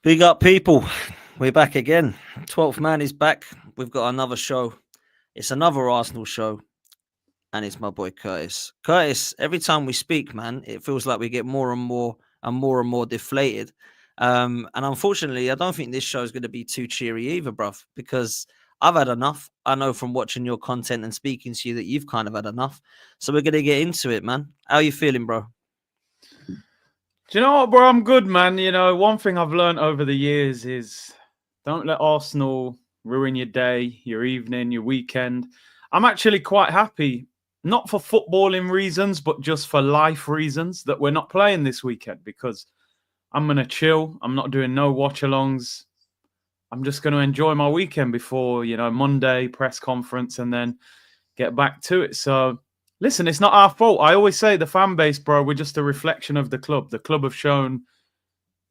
Big up, people. We're back again. 12th man is back. We've got another show. It's another Arsenal show, and it's my boy Curtis. Curtis, every time we speak, man, it feels like we get more and more and more and more deflated. And unfortunately, I don't think this show is going to be too cheery either, bruv, because I've had enough. I know from watching your content and speaking to you that you've kind of had enough. So we're going to get into it, man. How are you feeling, bro? Do you know what, bro? I'm good, man. One thing I've learned over the years is don't let Arsenal ruin your day, your evening, your weekend. I'm actually quite happy, not for footballing reasons, but just for life reasons, that we're not playing this weekend because I'm going to chill. I'm not doing no watch-alongs. I'm just going to enjoy my weekend before, Monday press conference and then get back to it. So, listen, it's not our fault. I always say the fan base, bro, we're just a reflection of the club. The club have shown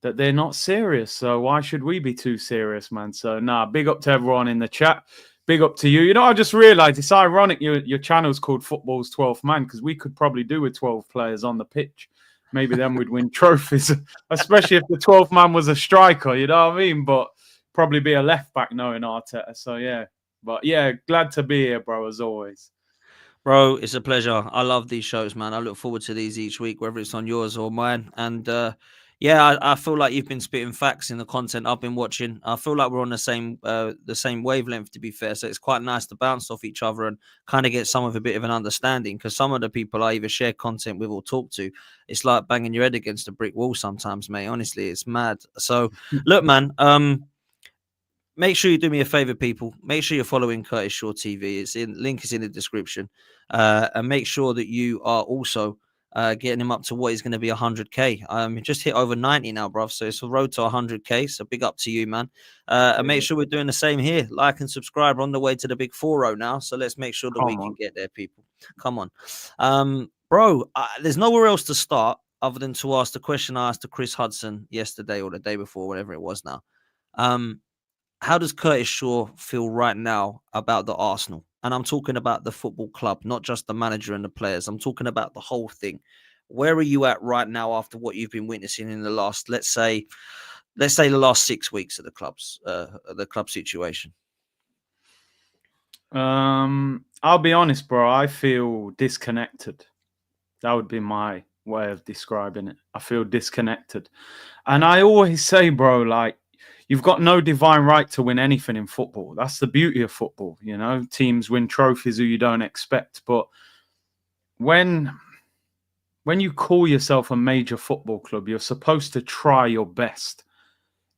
that they're not serious. So why should we be too serious, man? So, big up to everyone in the chat. Big up to you. I just realized it's ironic your channel's called Football's 12th Man because we could probably do with 12 players on the pitch. Maybe then we'd win trophies, especially if the 12th man was a striker, you know what I mean? But probably be a left back knowing Arteta. So, yeah. But, yeah, glad to be here, bro, as always. Bro, it's a pleasure. I love these shows, man. I look forward to these each week, whether it's on yours or mine. And I feel like you've been spitting facts in the content I've been watching. I feel like we're on the same wavelength, to be fair. So it's quite nice to bounce off each other and kind of get some of a bit of an understanding. Because some of the people I either share content with or talk to, it's like banging your head against a brick wall sometimes, mate. Honestly, it's mad. So look, man. Make sure you do me a favor, people. Make sure you're following Curtis Shaw TV. Link is in the description, and make sure that you are also getting him up to what is going to be 100k. Just hit over 90 now, bruv. So it's a road to 100k. So big up to you, man. And make sure we're doing the same here. Like and subscribe. We're on the way to the big 40 now. So let's make sure that we can get there, people. Come on, bro. There's nowhere else to start other than to ask the question I asked to Chris Hudson yesterday or the day before, whatever it was now. How does Curtis Shaw feel right now about the Arsenal? And I'm talking about the football club, not just the manager and the players. I'm talking about the whole thing. Where are you at right now after what you've been witnessing in the last, let's say the last 6 weeks of the club situation? I'll be honest, bro. I feel disconnected. That would be my way of describing it. I feel disconnected. And I always say, bro, like, you've got no divine right to win anything in football. That's the beauty of football, Teams win trophies who you don't expect. But when you call yourself a major football club, you're supposed to try your best.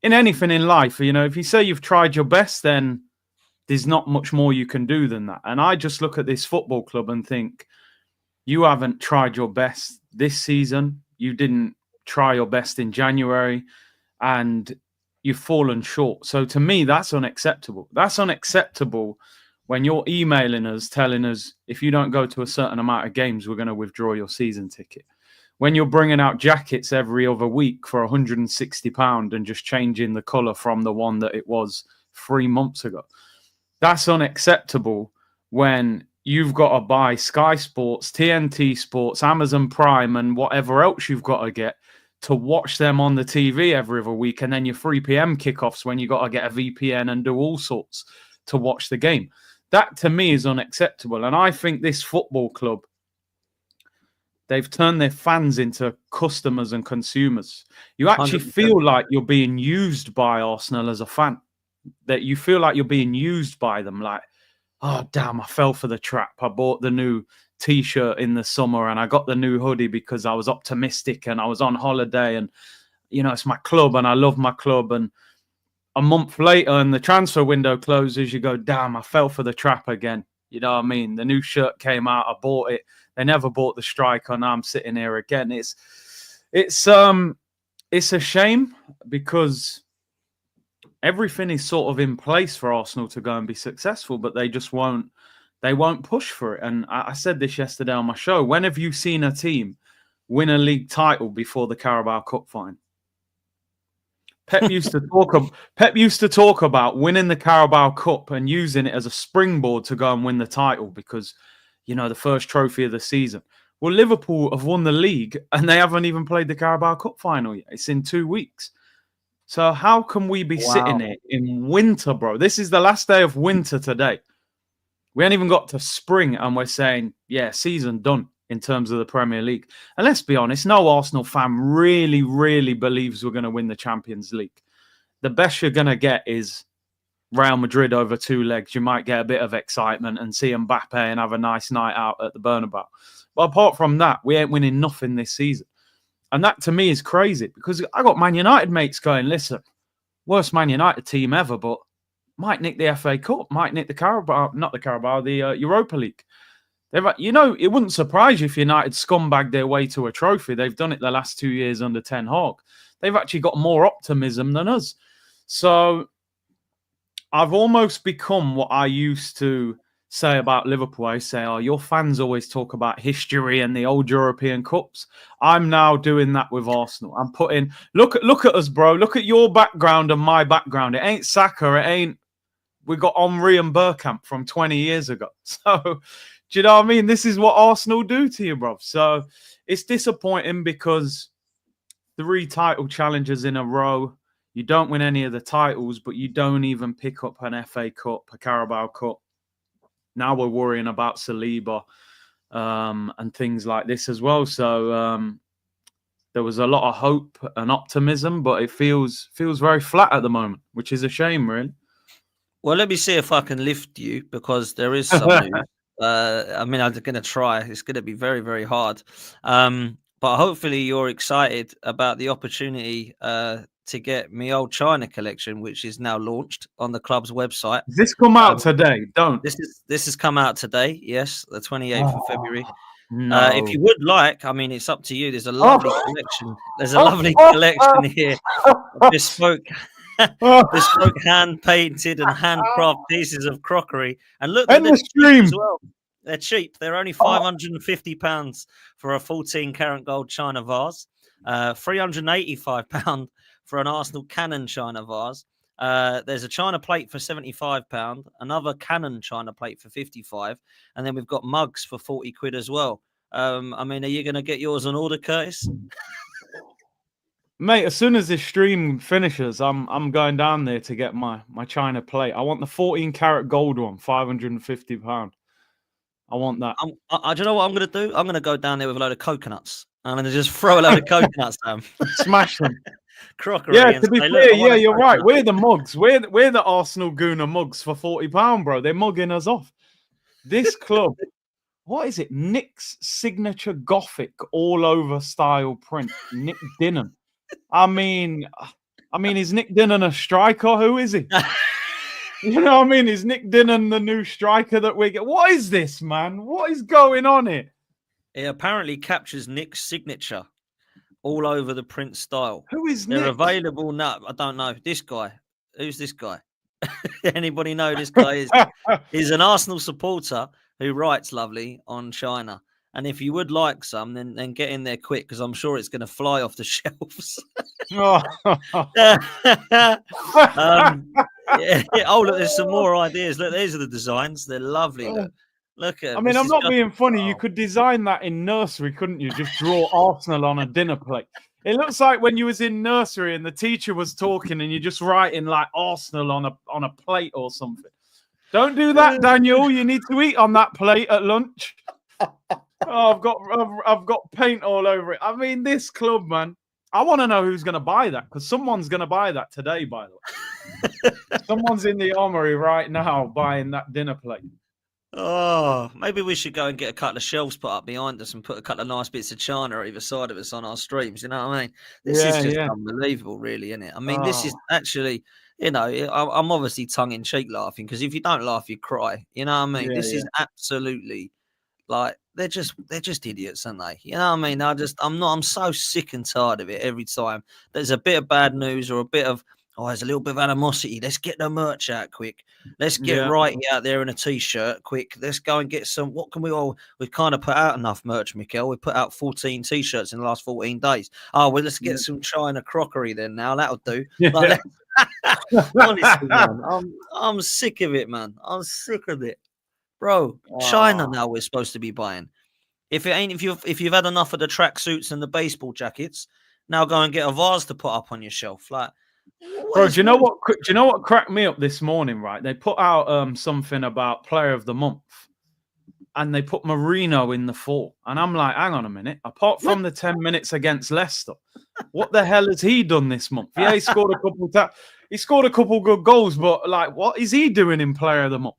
In anything in life, if you say you've tried your best, then there's not much more you can do than that. And I just look at this football club and think, you haven't tried your best this season. You didn't try your best in January. And you've fallen short. So to me, that's unacceptable. That's unacceptable when you're emailing us, telling us, if you don't go to a certain amount of games, we're going to withdraw your season ticket. When you're bringing out jackets every other week for £160 and just changing the colour from the one that it was 3 months ago. That's unacceptable when you've got to buy Sky Sports, TNT Sports, Amazon Prime, and whatever else you've got to get to watch them on the TV every other week, and then your 3 p.m. kickoffs when you got to get a VPN and do all sorts to watch the game. That, to me, is unacceptable. And I think this football club, they've turned their fans into customers and consumers. You actually 100%. feel like you're being used by Arsenal as a fan. That you feel like you're being used by them. Like, oh, damn, I fell for the trap. I bought the new T-shirt in the summer and I got the new hoodie because I was optimistic and I was on holiday and, it's my club and I love my club. And a month later and the transfer window closes, you go, damn, I fell for the trap again. You know what I mean? The new shirt came out, I bought it. They never bought the striker. Now I'm sitting here again. It's a shame because everything is sort of in place for Arsenal to go and be successful, but they just won't push for it. And I said this yesterday on my show. When have you seen a team win a league title before the Carabao Cup final? Pep used to talk about winning the Carabao Cup and using it as a springboard to go and win the title because, the first trophy of the season. Well, Liverpool have won the league and they haven't even played the Carabao Cup final yet. It's in 2 weeks. So how can we be sitting Wow. here in winter, bro? This is the last day of winter today. We ain't even got to spring, and we're saying, yeah, season done in terms of the Premier League. And let's be honest, no Arsenal fan really, really believes we're going to win the Champions League. The best you're going to get is Real Madrid over 2 legs. You might get a bit of excitement and see Mbappe and have a nice night out at the Bernabeu. But apart from that, we ain't winning nothing this season. And that to me is crazy because I got Man United mates going, listen, worst Man United team ever, but might nick the FA Cup, might nick the Carabao, not the Carabao, the Europa League. It wouldn't surprise you if United scumbag their way to a trophy. They've done it the last 2 years under Ten Hag. They've actually got more optimism than us. So I've almost become what I used to say about Liverpool. I say, oh, your fans always talk about history and the old European Cups. I'm now doing that with Arsenal. I'm putting, look at us, bro. Look at your background and my background. It ain't Saka. It ain't, we got Henry and Bergkamp from 20 years ago. So, do you know what I mean? This is what Arsenal do to you, bro. So, it's disappointing because 3 title challenges in a row. You don't win any of the titles, but you don't even pick up an FA Cup, a Carabao Cup. Now we're worrying about Saliba and things like this as well. So there was a lot of hope and optimism, but it feels very flat at the moment, which is a shame, really. Well, let me see if I can lift you because there is some news. I mean, I'm going to try. It's going to be very, very hard. But hopefully you're excited about the opportunity to get me old China collection, which is now launched on the club's website. Does this come out today? Don't. This has come out today. Yes, the 28th of February. No. If you would like, I mean, it's up to you. There's a lovely collection. There's a lovely collection here. Bespoke hand painted and handcrafted pieces of crockery. And look, and the stream as well. They're cheap. They're only £550 for a 14-karat gold china vase. £385 for an Arsenal Canon china vase. There's a china plate for £75, another Canon china plate for £55, and then we've got mugs for £40 as well. I mean, are you going to get yours on order, Curtis? Mate, as soon as this stream finishes, I'm going down there to get my china plate. I want the 14-karat gold one, £550. I want that. Do you know what I'm going to do? I'm going to go down there with a load of coconuts. I'm going to just throw a load of coconuts down. Smash them. Crockery. Yeah, to be fair, yeah, you're right. We're the mugs. We're the Arsenal Gooner mugs for £40, bro. They're mugging us off. This club, what is it? Nick's signature Gothic all over style print. Nick Dinnan. I mean, is Nick Dinnan a striker? Who is he? You know what I mean? Is Nick Dinnan the new striker that we get? What is this, man? What is going on here? It apparently captures Nick's signature all over the print style. Who is Nick? They're available now. I don't know. This guy. Who's this guy? Anybody know who this guy is? He's an Arsenal supporter who writes lovely on China. And if you would like some, then get in there quick because I'm sure it's going to fly off the shelves. Oh, look, there's some more ideas. Look, these are the designs. They're lovely. Look at. I mean, I'm not being funny. You could design that in nursery, couldn't you? Just draw Arsenal on a dinner plate. It looks like when you was in nursery and the teacher was talking and you're just writing like Arsenal on a plate or something. Don't do that, Daniel. You need to eat on that plate at lunch. Oh, I've got paint all over it. I mean, this club, man. I want to know who's going to buy that because someone's going to buy that today, by the way. Someone's in the armory right now buying that dinner plate. Oh, maybe we should go and get a couple of shelves put up behind us and put a couple of nice bits of china either side of us on our streams. You know what I mean? This is just unbelievable, really, isn't it? I mean, this is actually, you know, I'm obviously tongue-in-cheek laughing because if you don't laugh, you cry. You know what I mean? This is absolutely... Like they're just idiots, aren't they? You know what I mean? I'm so sick and tired of it every time. There's a bit of bad news or a bit of there's a little bit of animosity. Let's get the merch out quick. Let's get Righty out there in a t-shirt quick. Let's go and get some. What can we've kind of put out enough merch, Mikel. We put out 14 t-shirts in the last 14 days. Oh, well, let's get some China crockery then now. That'll do. Like, honestly, man, I'm sick of it, man. I'm sick of it. Bro, China now we're supposed to be buying. If you've had enough of the tracksuits and the baseball jackets, now go and get a vase to put up on your shelf. Like, What Bro, is do you know really? what? Do you know what cracked me up this morning? Right, they put out something about Player of the Month, and they put Marino in the 4, and I'm like, hang on a minute. Apart from the 10 minutes against Leicester, what the hell has he done this month? Yeah, he scored a couple. He scored a couple good goals, but like, what is he doing in Player of the Month?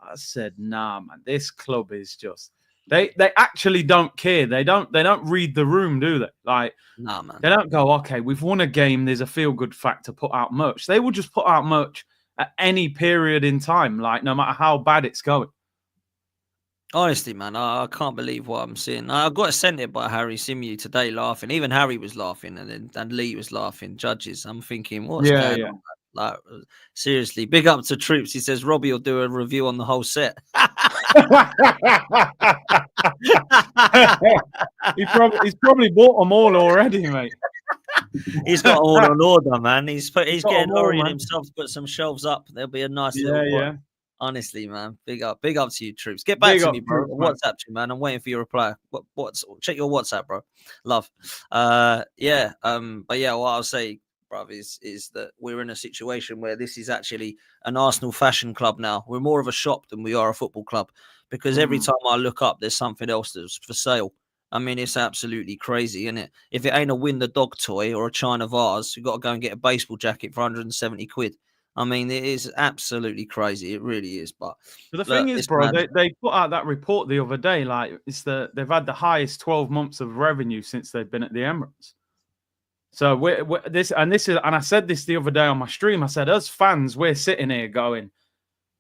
I said, nah, man. This club is just. They actually don't care. They don't read the room, do they? Like, Nah, man. they don't go, okay, we've won a game. There's a feel good fact to put out merch. They will just put out merch at any period in time, like no matter how bad it's going. Honestly, man, I can't believe what I'm seeing. I got sent it by Harry Simeon today, laughing. Even Harry was laughing, and Lee was laughing. Judges, I'm thinking, what's Yeah, going yeah. on? Man? Like, seriously, big up to Troops. He says Robbie will do a review on the whole set. He's probably bought them all already, mate. He's got all on order, man. He's Got getting 'em all, Laurie and man. himself to put some shelves up. There'll be a nice little Yeah, quote. yeah. Honestly, man, big up to you, Troops. Get back Big to up me, bro. Troops, man. WhatsApp you, man. I'm waiting for your reply. What's check your WhatsApp, bro. Love. Yeah. But yeah, what I'll say, bro, is that we're in a situation where this is actually an Arsenal fashion club now. We're more of a shop than we are a football club because every time I look up, there's something else that's for sale. I mean, it's absolutely crazy, isn't it? If it ain't a win the dog toy or a China vase, you've got to go and get a baseball jacket for 170 quid. I mean, it is absolutely crazy. It really is. But the look, thing is, it's bro, mad. they put out that report the other day. Like, they've had the highest 12 months of revenue since they've been at the Emirates. So this is, and I said this the other day on my stream. I said, as fans, we're sitting here going,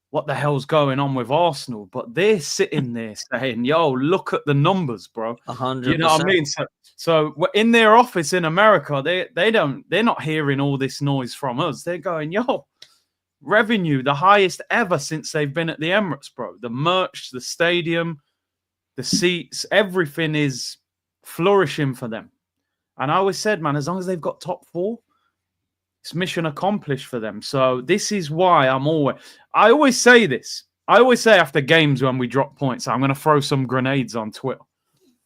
what the hell's going on with Arsenal? But they're sitting there saying, yo, look at the numbers, bro. You know what I 100%. mean? So in their office in America, they're not hearing all this noise from us. They're going, yo, revenue, the highest ever since they've been at the Emirates, bro. The merch, the stadium, the seats, everything is flourishing for them. And I always said, man, as long as they've got top 4, it's mission accomplished for them. So this is why I always say this. I always say after games when we drop points, I'm going to throw some grenades on Twitter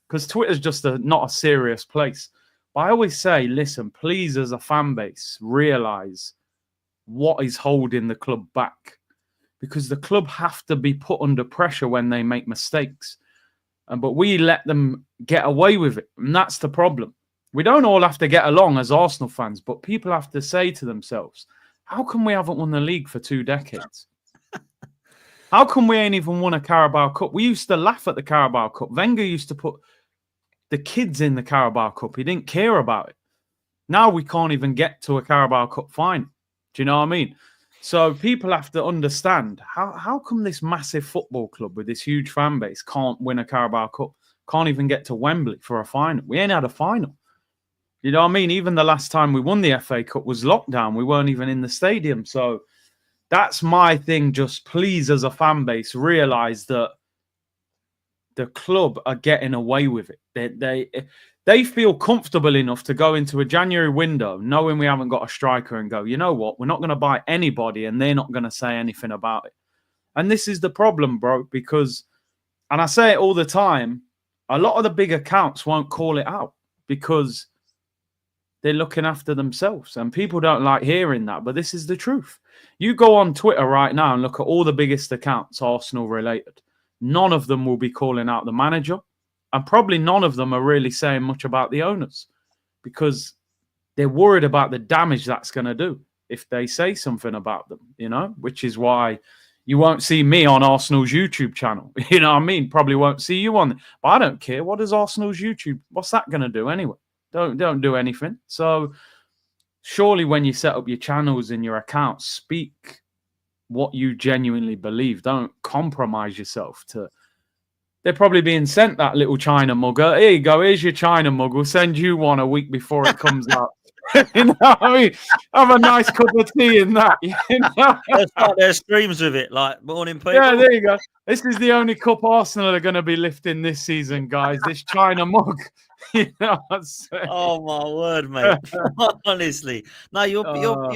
because Twitter's just not a serious place. But I always say, listen, please, as a fan base, realize what is holding the club back, because the club have to be put under pressure when they make mistakes. But we let them get away with it. And that's the problem. We don't all have to get along as Arsenal fans, but people have to say to themselves, how come we haven't won the league for 2 decades? How come we ain't even won a Carabao Cup? We used to laugh at the Carabao Cup. Wenger used to put the kids in the Carabao Cup. He didn't care about it. Now we can't even get to a Carabao Cup final. Do you know what I mean? So people have to understand, how come this massive football club with this huge fan base can't win a Carabao Cup, can't even get to Wembley for a final? We ain't had a final. You know what I mean? Even the last time we won the FA Cup was lockdown. We weren't even in the stadium. So that's my thing. Just please, as a fan base, realize that the club are getting away with it. They feel comfortable enough to go into a January window knowing we haven't got a striker and go, you know what? We're not going to buy anybody and they're not going to say anything about it. And this is the problem, bro, because, and I say it all the time, a lot of the big accounts won't call it out because they're looking after themselves. And people don't like hearing that, but this is the truth. You go on Twitter right now and look at all the biggest accounts, Arsenal related. None of them will be calling out the manager. And probably none of them are really saying much about the owners because they're worried about the damage that's going to do if they say something about them, you know, which is why you won't see me on Arsenal's YouTube channel. You know what I mean? Probably won't see you on. But I don't care. What is Arsenal's YouTube? What's that going to do anyway? Don't do anything. So surely when you set up your channels and your accounts, speak what you genuinely believe. Don't compromise yourself to. They're probably being sent that little China mug. Here you go. Here's your China mug. We'll send you one a week before it comes out. You know what I mean? Have a nice cup of tea in that. You know? Let's start their streams with it. Like, morning, people. Yeah, there you go. This is the only cup Arsenal are going to be lifting this season, guys. This China mug. You know what I'm saying? Oh my word, mate! Honestly, no, you're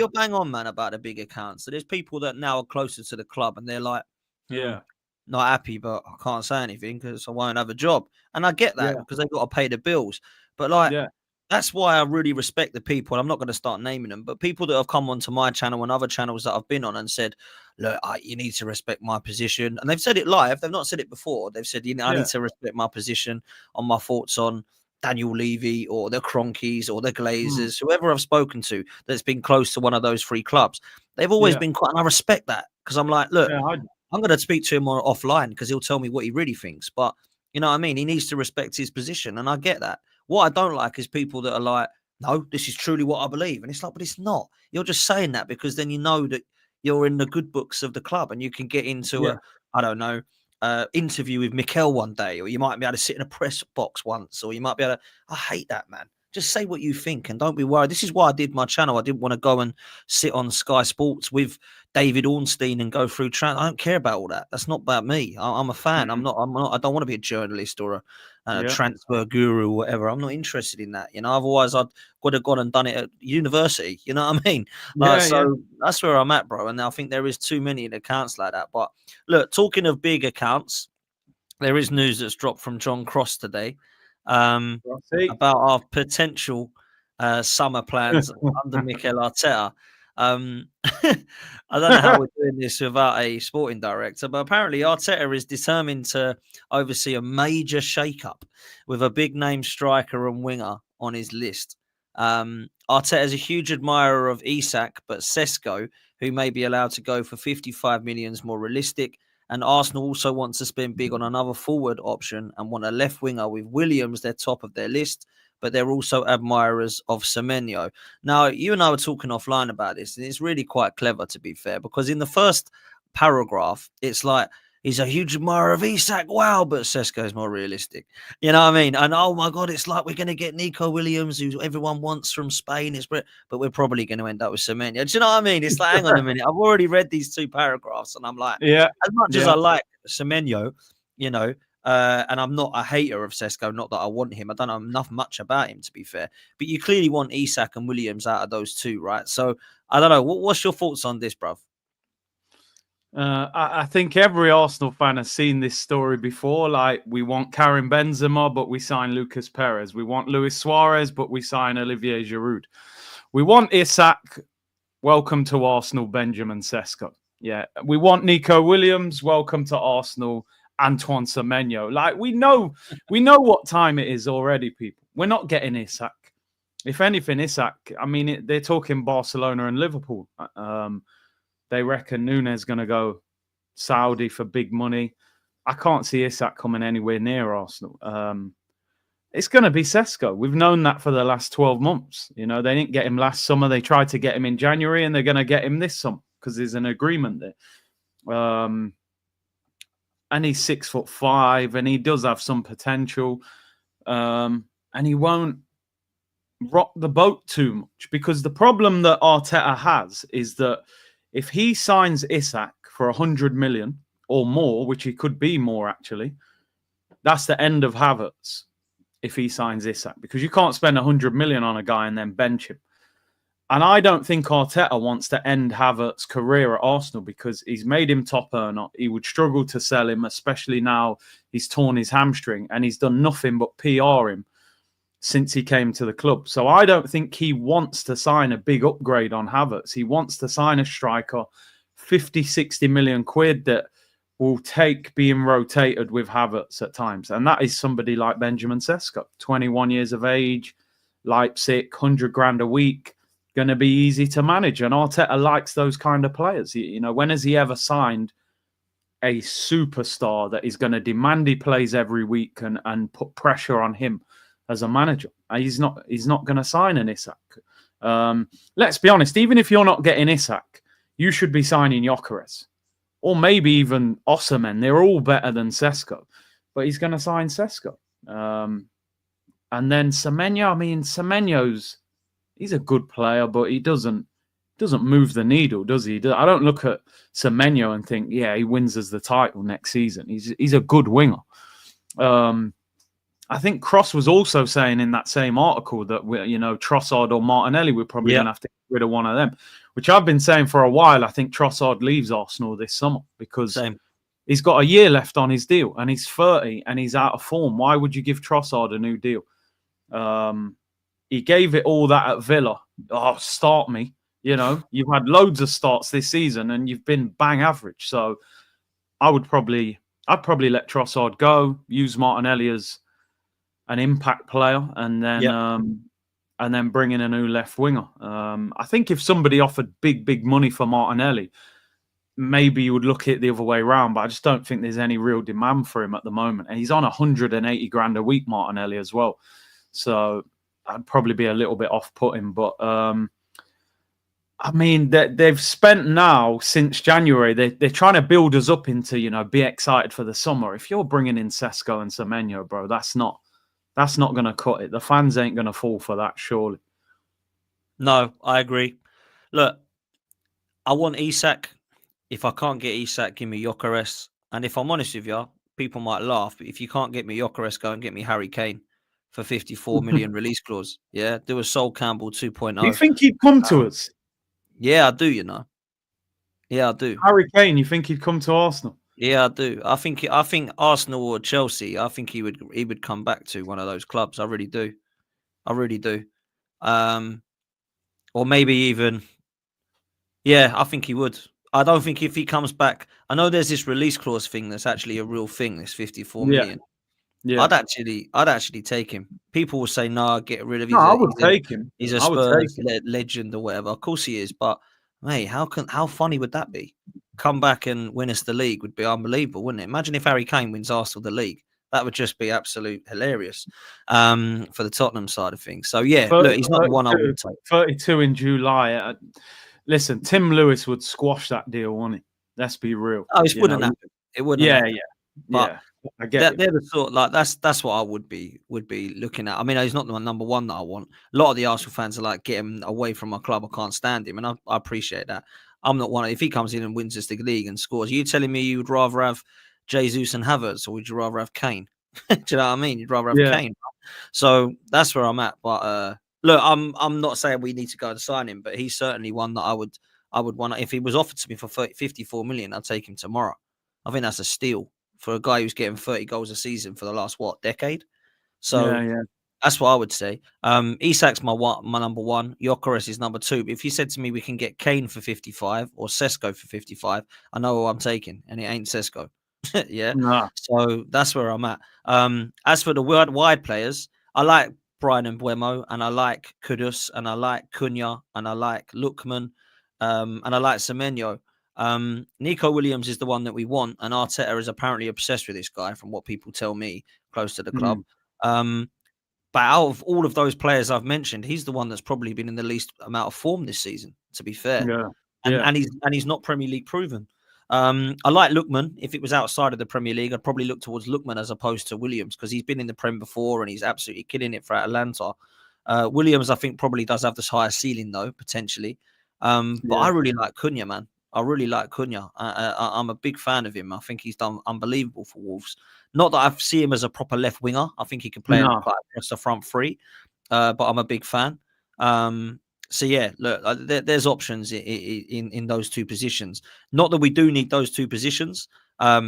bang on, man, about the big accounts. So there's people that now are closer to the club, and they're like, yeah, not happy, but I can't say anything because I won't have a job. And I get that because they've got to pay the bills. But like, yeah. that's why I really respect the people. I'm not going to start naming them, but people that have come onto my channel and other channels that I've been on and said, "Look, you need to respect my position," and they've said it live. They've not said it before. They've said, "I need Yeah, to respect my position on my thoughts on Daniel Levy or the Cronkies or the mm, Glazers, whoever I've spoken to that's been close to one of those three clubs." They've always yeah, been quite, and I respect that because I'm like, look, yeah. I'm going to speak to him offline because he'll tell me what he really thinks. But you know what I mean? He needs to respect his position. And I get that. What I don't like is people that are like, no, this is truly what I believe. And it's like, but it's not. You're just saying that because then you know that you're in the good books of the club and you can get into Yeah, a, I don't know, interview with Mikel one day, or you might be able to sit in a press box once, or you might be able to, I hate that, man. Just say what you think and don't be worried. This is why I did my channel. I didn't want to go and sit on Sky Sports with David Ornstein and go through. I don't care about all that. That's not about me. I'm a fan. mhm, I'm not. I don't want to be a journalist or a yeah, transfer guru or whatever. I'm not interested in that. You know. Otherwise, I'd would have gone and done it at university. You know what I mean? yeah, yeah. So that's where I'm at, bro. And I think there is too many accounts like that. But look, talking of big accounts, there is news that's dropped from John Cross today um, Well, see, about our potential summer plans under Mikel Arteta. I don't know how we're doing this without a sporting director, but apparently Arteta is determined to oversee a major shake-up with a big name striker and winger on his list. Arteta is a huge admirer of Isak, but Sesko, who may be allowed to go for 55 million, is more realistic. And Arsenal also want to spend big on another forward option and want a left winger with Williams, their top of their list, but they're also admirers of Semenyo. Now, you and I were talking offline about this, and it's really quite clever, to be fair, because in the first paragraph, it's like, he's a huge admirer of Isak. Wow, but Sesko is more realistic. You know what I mean? And oh my God, it's like we're going to get Nico Williams, who everyone wants from Spain. But we're probably going to end up with Semenyo. Do you know what I mean? It's like, hang on a minute. I've already read these two paragraphs, and I'm like, yeah, as much as yeah. I like Semenyo, you know, and I'm not a hater of Sesko, not that I want him. I don't know enough much about him, to be fair. But you clearly want Isak and Williams out of those two, right? So I don't know. What's your thoughts on this, bruv? I think every Arsenal fan has seen this story before. Like, we want Karim Benzema, but we sign Lucas Perez. We want Luis Suarez, but we sign Olivier Giroud. We want Isak. Welcome to Arsenal, Benjamin Sesko. Yeah, we want Nico Williams. Welcome to Arsenal, Antoine Semenyo. Like, we know what time it is already, people. We're not getting Isak. If anything, Isak, I mean, they're talking Barcelona and Liverpool. They reckon Nunes going to go Saudi for big money. I can't see Isak coming anywhere near Arsenal. It's going to be Sesko. We've known that for the last 12 months. You know, they didn't get him last summer. They tried to get him in January, and they're going to get him this summer because there's an agreement there. And he's 6'5", and he does have some potential. And he won't rock the boat too much, because the problem that Arteta has is that if he signs Isak for 100 million or more, which he could be more actually, that's the end of Havertz if he signs Isak, because you can't spend 100 million on a guy and then bench him. And I don't think Arteta wants to end Havertz's career at Arsenal, because he's made him top earner. He would struggle to sell him, especially now he's torn his hamstring and he's done nothing but PR him since he came to the club. So I don't think he wants to sign a big upgrade on Havertz. He wants to sign a striker, 50, 60 million quid that will take being rotated with Havertz at times. And that is somebody like Benjamin Sesko, 21 years of age, Leipzig, 100 grand a week, going to be easy to manage. And Arteta likes those kind of players. You know, when has he ever signed a superstar that is going to demand he plays every week and put pressure on him as a manager? He's not going to sign an Isak. Let's be honest, even if you're not getting Isak, you should be signing Gyökeres or maybe even Osimhen. They're all better than Sesko, but he's going to sign Sesko. And then Semenyo, I mean, he's a good player, but he doesn't move the needle, does he? I don't look at Semenyo and think, yeah, he wins us the title next season. He's a good winger. I think Cross was also saying in that same article that Trossard or Martinelli, we're probably going to have to get rid of one of them, which I've been saying for a while. I think Trossard leaves Arsenal this summer because he's got a year left on his deal and he's 30 and he's out of form. Why would you give Trossard a new deal? He gave it all that at Villa. Oh, start me. You've had loads of starts this season and you've been bang average. So I'd probably let Trossard go, use Martinelli as an impact player, and then bring in a new left winger. I think if somebody offered big money for Martinelli, maybe you would look at it the other way around, but I just don't think there's any real demand for him at the moment. And he's on 180 grand a week, Martinelli, as well. So I'd probably be a little bit off-putting. But, I mean, they've spent now since January, they're trying to build us up into, be excited for the summer. If you're bringing in Sesko and Semenyo, bro, that's not going to cut it. The fans ain't going to fall for that, surely. No, I agree. Look, I want Isak. If I can't get Isak, give me Gyökeres. And if I'm honest with you, people might laugh, but if you can't get me Gyökeres, go and get me Harry Kane for 54 million release clause. Yeah, do a Sol Campbell 2.0. Do you think he'd come to us? Yeah, I do, Yeah, I do. Harry Kane, you think he'd come to Arsenal? Yeah, I do. I think Arsenal or Chelsea, I think he would come back to one of those clubs. I really do. Or maybe even, yeah, I think he would. I don't think if he comes back, I know there's this release clause thing that's actually a real thing, this 54 million. Yeah. I'd actually take him. People will say, no, get rid of him. No, I would take him. He's a Spurs legend or whatever. Of course he is, but mate, how funny would that be? Come back and win us the league would be unbelievable, wouldn't it? Imagine if Harry Kane wins Arsenal the league. That would just be absolute hilarious for the Tottenham side of things. So yeah, look, he's not the one I would take. 32 in July. Listen, Tim Lewis would squash that deal, wouldn't he? Let's be real. Oh, it wouldn't happen. It wouldn't. Yeah. But I get they're the sort that's what I would be looking at. I mean, he's not the number one that I want. A lot of the Arsenal fans are like, get him away from my club. I can't stand him, and I appreciate that. I'm not one. If he comes in and wins us the league and scores, are you telling me you would rather have Jesus and Havertz, or would you rather have Kane? Do you know what I mean? You'd rather have Kane. So that's where I'm at. But look, I'm not saying we need to go and sign him, but he's certainly one that I would want. If he was offered to me for 54 million, I'd take him tomorrow. I think that's a steal for a guy who's getting 30 goals a season for the last decade. So that's what I would say. Isak's my number one. Gyökeres is number two. But if you said to me we can get Kane for 55 or Sesko for 55, I know who I'm taking, and it ain't Sesko. Yeah. No. So that's where I'm at. As for the wide players, I like Brian Mbeumo, and I like Kudus, and I like Cunha, and I like Lookman, and I like Semenyo. Nico Williams is the one that we want, and Arteta is apparently obsessed with this guy, from what people tell me close to the club. But out of all of those players I've mentioned, he's the one that's probably been in the least amount of form this season, to be fair. And he's not Premier League proven. I like Lookman. If it was outside of the Premier League, I'd probably look towards Lookman as opposed to Williams, because he's been in the Prem before and he's absolutely killing it for Atalanta. Williams, I think, probably does have this higher ceiling, though, potentially. But I really like Cunha, man. I really like Cunha. I'm a big fan of him. I think he's done unbelievable for Wolves. Not that I see him as a proper left winger. I think he can play quite across the front three, but I'm a big fan. So yeah, look, there's options in those two positions. Not that we do need those two positions,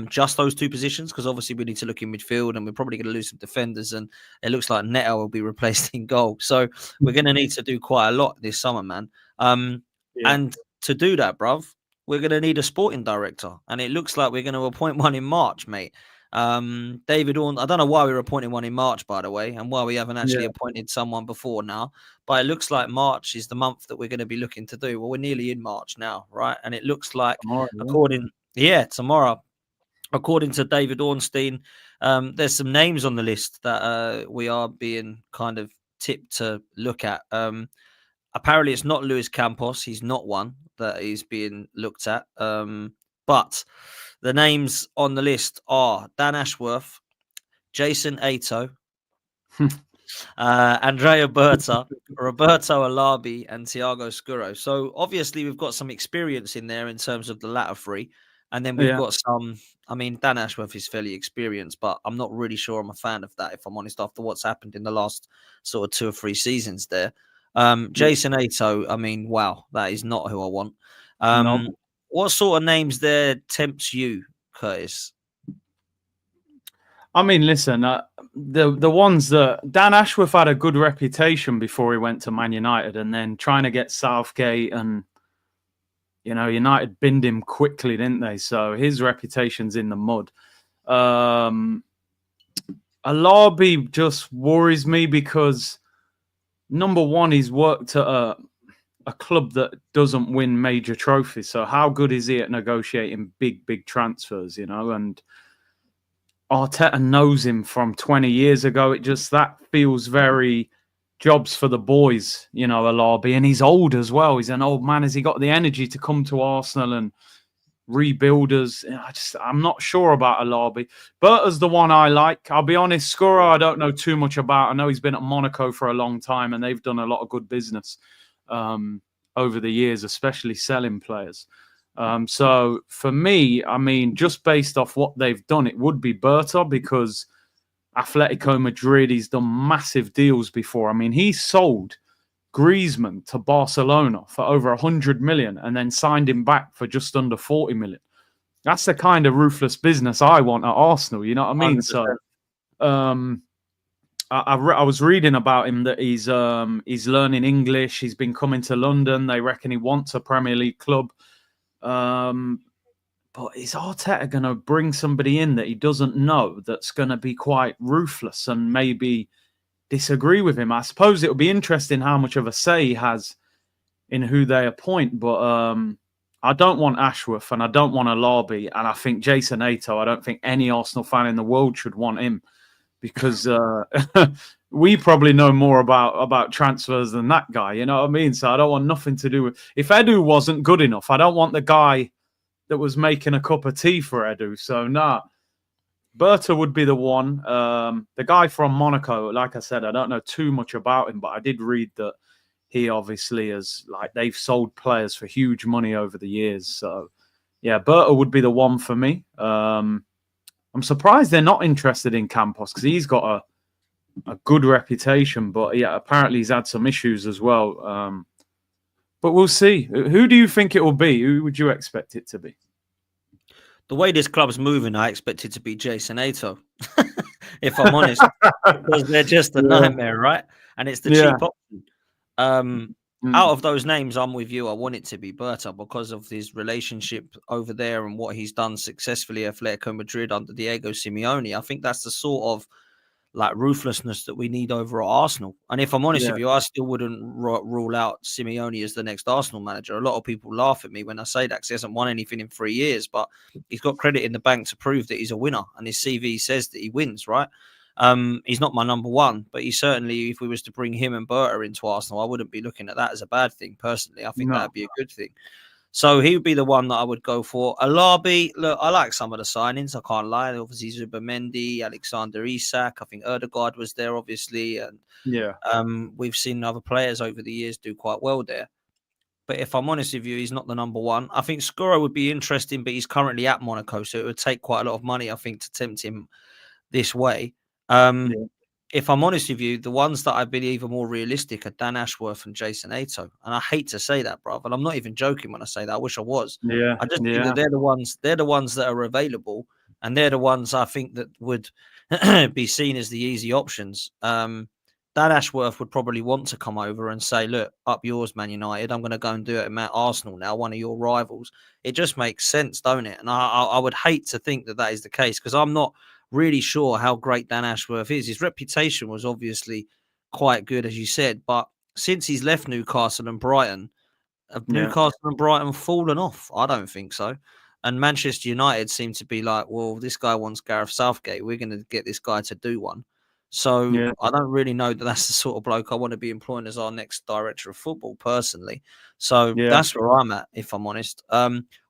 just those two positions, because obviously we need to look in midfield, and we're probably going to lose some defenders, and it looks like Neto will be replaced in goal. So we're going to need to do quite a lot this summer, man. And to do that, bruv, we're going to need a sporting director, and it looks like we're going to appoint one in March, mate. David Orn, I don't know why we were appointing one in March, by the way, and why we haven't actually appointed someone before now, but it looks like March is the month that we're going to be looking to do. Well, we're nearly in March now, right? And it looks like tomorrow, according to David Ornstein, there's some names on the list that we are being kind of tipped to look at. Apparently it's not Luis Campos. He's not one that is being looked at. But the names on the list are Dan Ashworth, Jason Ato, Andrea Berta, Roberto Alabi, and Thiago Scuro. So obviously we've got some experience in there in terms of the latter three. And then we've got some, I mean, Dan Ashworth is fairly experienced, but I'm not really sure I'm a fan of that, if I'm honest, after what's happened in the last sort of 2 or 3 seasons there. Jason Ato, I mean, wow, that is not who I want. What sort of names there tempts you, Curtis? I mean, listen, the ones that Dan Ashworth had a good reputation before he went to Man United, and then trying to get Southgate and United binned him quickly, didn't they? So his reputation's in the mud. Alabi just worries me because number one, he's worked at a club that doesn't win major trophies. So how good is he at negotiating big transfers? And Arteta knows him from 20 years ago. That feels very jobs for the boys, Alabi, and he's old as well. He's an old man. Has he got the energy to come to Arsenal and rebuild us? I'm not sure about Alabi. Berta's the one I like. I'll be honest, Scuro, I don't know too much about. I know he's been at Monaco for a long time, and they've done a lot of good business over the years, especially selling players. So for me, I mean, just based off what they've done, it would be Berta because Atletico Madrid, he's done massive deals before. I mean, he sold Griezmann to Barcelona for over 100 million and then signed him back for just under 40 million. That's the kind of ruthless business I want at Arsenal. You know what I mean? 100%. So I was reading about him that he's learning English. He's been coming to London. They reckon he wants a Premier League club. But is Arteta going to bring somebody in that he doesn't know that's going to be quite ruthless and maybe disagree with him? I suppose it'll be interesting how much of a say he has in who they appoint. But I don't want Ashworth and I don't want Alabi. And I think Jason Ato, I don't think any Arsenal fan in the world should want him because we probably know more about transfers than that guy. You know what I mean? So I don't want nothing to do with... If Edu wasn't good enough, I don't want the guy that was making a cup of tea for Edu. So, nah. Berta would be the one. The guy from Monaco, like I said, I don't know too much about him, but I did read that he obviously has, they've sold players for huge money over the years. So, yeah, Berta would be the one for me. I'm surprised they're not interested in Campos because he's got a good reputation, but yeah, apparently he's had some issues as well. But we'll see. Who do you think it will be? Who would you expect it to be? The way this club's moving, I expect it to be Jason Ato, if I'm honest, because they're just a nightmare, right? And it's the cheap option. Out of those names, I'm with you. I want it to be Berta because of his relationship over there and what he's done successfully at Atletico Madrid under Diego Simeone. I think that's the sort of ruthlessness that we need over at Arsenal. And if I'm honest with you, I still wouldn't rule out Simeone as the next Arsenal manager. A lot of people laugh at me when I say that because he hasn't won anything in 3 years, but he's got credit in the bank to prove that he's a winner, and his CV says that he wins, right? He's not my number one, but he certainly, if we was to bring him and Berta into Arsenal, I wouldn't be looking at that as a bad thing. Personally, I think that'd be a good thing. So he would be the one that I would go for. Alabi, look, I like some of the signings. I can't lie. Obviously, Zubimendi, Alexander Isak. I think Erdegaard was there, obviously, and we've seen other players over the years do quite well there. But if I'm honest with you, he's not the number one. I think Scuro would be interesting, but he's currently at Monaco, so it would take quite a lot of money, I think, to tempt him this way. If I'm honest with you, the ones that I believe are more realistic are Dan Ashworth and Jason Ato. And I hate to say that, bro, but I'm not even joking when I say that. I wish I was. I just think that they're the ones that are available, and they're the ones I think that would be seen as the easy options. Dan Ashworth would probably want to come over and say, look, up yours, Man United. I'm going to go and do it at Arsenal now, one of your rivals. It just makes sense, don't it? And I would hate to think that that is the case because I'm not really sure how great Dan Ashworth is. His reputation was obviously quite good, as you said, but since he's left Newcastle and Brighton, have Newcastle and Brighton fallen off? I don't think so. And Manchester United seem to be like, well, this guy wants Gareth Southgate. We're going to get this guy to do one. So I don't really know that that's the sort of bloke I want to be employing as our next director of football, personally. So that's where I'm at, if I'm honest.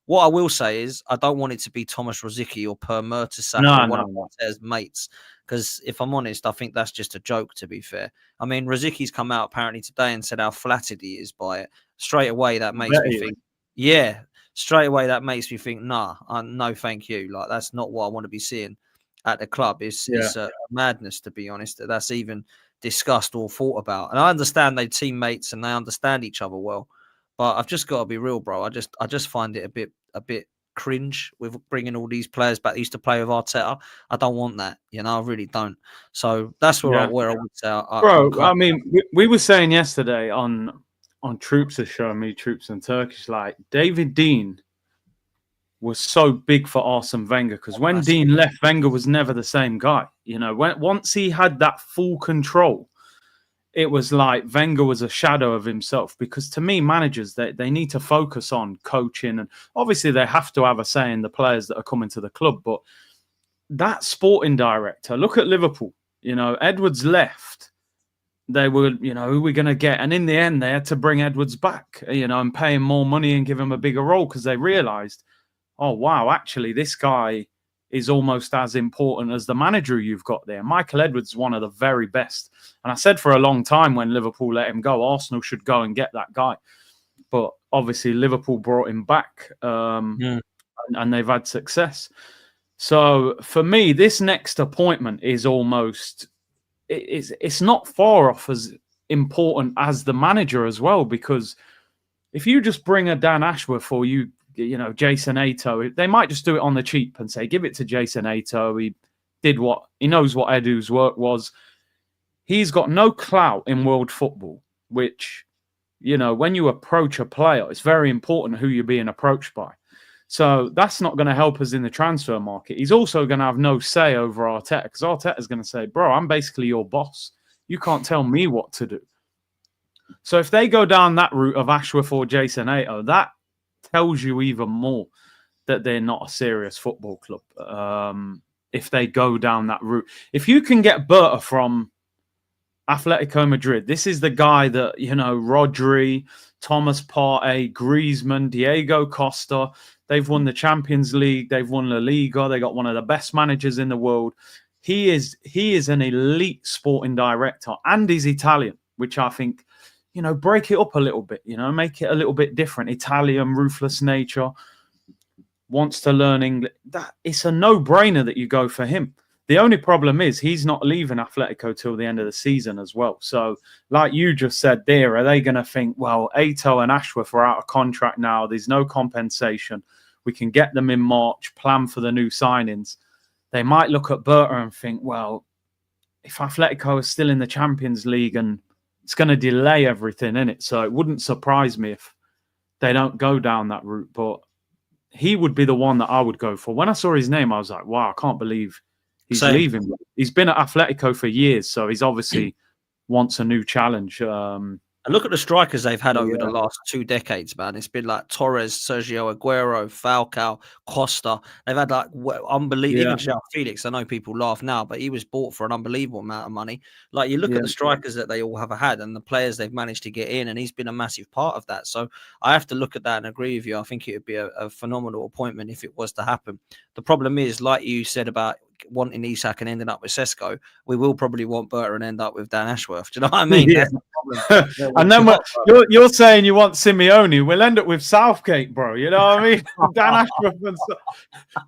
What I will say is I don't want it to be Thomas Rosicky or Per Mertesacker or one of Martez's mates. Because if I'm honest, I think that's just a joke, to be fair. I mean, Rosicky's come out apparently today and said how flattered he is by it. Straight away, that makes me think, nah, no, thank you. Like, that's not what I want to be seeing at the club. It's madness, to be honest, that's even discussed or thought about. And I understand they're teammates and they understand each other well. But I've just got to be real, bro. I just find it a bit cringe with bringing all these players back that used to play with Arteta. I don't want that, I really don't. So that's where I would say I'm Bro, kind I mean, we were saying yesterday on Troops' show, me, Troops and Turkish, like David Dean was so big for Arsene Wenger because when Dean left, Wenger was never the same guy. Once he had that full control, it was like Wenger was a shadow of himself. Because to me, managers, they need to focus on coaching, and obviously they have to have a say in the players that are coming to the club. But that sporting director, look at Liverpool. Edwards left. They were, who we're going to get? And in the end, they had to bring Edwards back, and pay him more money and give him a bigger role because they realised, oh, wow, actually, this guy is almost as important as the manager you've got there. Michael Edwards is one of the very best. And I said for a long time when Liverpool let him go, Arsenal should go and get that guy. But obviously, Liverpool brought him back, and they've had success. So for me, this next appointment is almost... It's not far off as important as the manager as well, because if you just bring a Dan Ashworth or Jason Ato, they might just do it on the cheap and say, give it to Jason Ato. He knows what Edu's work was. He's got no clout in world football, which, when you approach a player, it's very important who you're being approached by. So that's not going to help us in the transfer market. He's also going to have no say over Arteta, because Arteta's going to say, bro, I'm basically your boss. You can't tell me what to do. So if they go down that route of Ashworth or Jason Ato, that tells you even more that they're not a serious football club. If they go down that route. If you can get Berta from Atletico Madrid, this is the guy that, Rodri, Thomas Partey, Griezmann, Diego Costa... They've won the Champions League. They've won La Liga. They got one of the best managers in the world. He is an elite sporting director, and he's Italian, which I think, break it up a little bit, make it a little bit different. Italian, ruthless nature, wants to learn English. It's a no-brainer that you go for him. The only problem is he's not leaving Atletico till the end of the season as well. So, like you just said there, are they going to think, well, Ato and Ashworth are out of contract now. There's no compensation. We can get them in March, plan for the new signings. They might look at Berta and think, well, if Atletico is still in the Champions League, and it's going to delay everything, innit? So it wouldn't surprise me if they don't go down that route. But he would be the one that I would go for. When I saw his name, I was like, wow, I can't believe he's leaving. He's been at Atletico for years, so he's obviously wants a new challenge. And look at the strikers they've had over the last 2 decades, man. It's been like Torres, Sergio Aguero, Falcao, Costa. They've had like unbelievable. Even João Felix, I know people laugh now, but he was bought for an unbelievable amount of money. Like, you look at the strikers that they all have had and the players they've managed to get in, and he's been a massive part of that. So I have to look at that and agree with you. I think it would be a phenomenal appointment if it was to happen. The problem is, like you said about wanting Isak and ending up with Sesko, we will probably want Berta and end up with Dan Ashworth. Do you know what I mean? Yeah. That's the and then you're saying you want Simeone, we'll end up with Southgate, bro. You know what I mean? Dan Ashworth and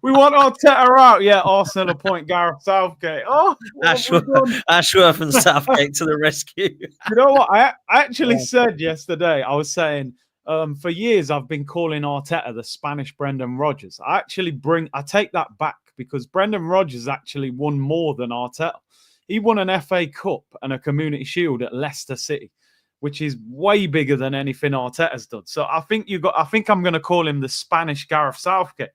we want Arteta out. Yeah, Arsenal appoint Gareth Southgate. Oh, Ashworth and Southgate to the rescue. You know what? I actually said yesterday, I was saying, for years I've been calling Arteta the Spanish Brendan Rodgers. I take that back, because Brendan Rodgers actually won more than Arteta. He won an FA Cup and a Community Shield at Leicester City, which is way bigger than anything Arteta's done. So I think I'm going to call him the Spanish Gareth Southgate.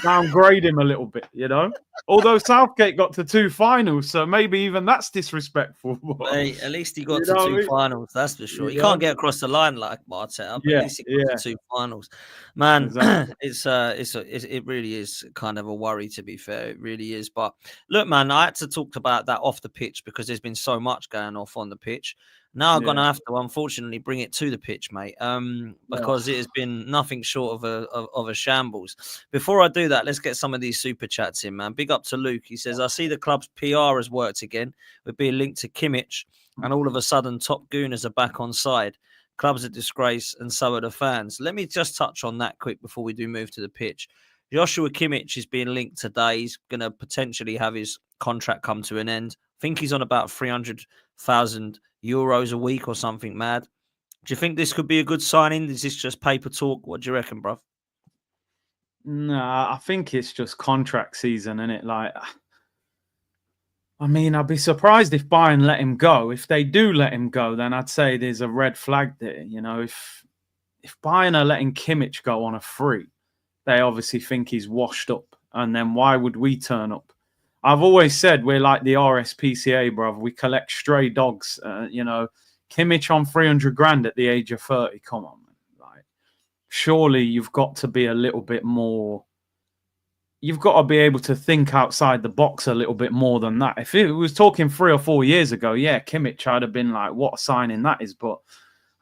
Downgrade him a little bit, Although Southgate got to 2 finals, so maybe even that's disrespectful. Hey, at least he got to 2 finals, that's for sure. You can't get across the line like Arteta, but at least he got to 2 finals. Man, exactly. It really is kind of a worry, to be fair. It really is. But look, man, I had to talk about that off the pitch because there's been so much going off on the pitch. Now I'm going to have to, unfortunately, bring it to the pitch, mate, because it has been nothing short of a shambles. Before I do that, let's get some of these super chats in, man. Big up to Luke. He says, I see the club's PR has worked again with being linked to Kimmich, and all of a sudden top gooners are back on side. Club's a disgrace, and so are the fans. Let me just touch on that quick before we do move to the pitch. Joshua Kimmich is being linked today. He's going to potentially have his contract come to an end. I think he's on about 300,000 euros a week or something mad. Do you think this could be a good signing? Is this just paper talk? What do you reckon, bruv? No, I think it's just contract season, isn't it? Like, I mean, I'd be surprised if Bayern let him go. If they do let him go, then I'd say there's a red flag there. You know, if Bayern are letting Kimmich go on a free, they obviously think he's washed up. And then why would we turn up? I've always said we're like the RSPCA, bruv. We collect stray dogs. You know, Kimmich on 300 grand at the age of 30. Come on, man. Like, surely you've got to be a little bit more. You've got to be able to think outside the box a little bit more than that. If it was talking 3 or 4 years ago, yeah, Kimmich, I'd have been like, what a signing that is. But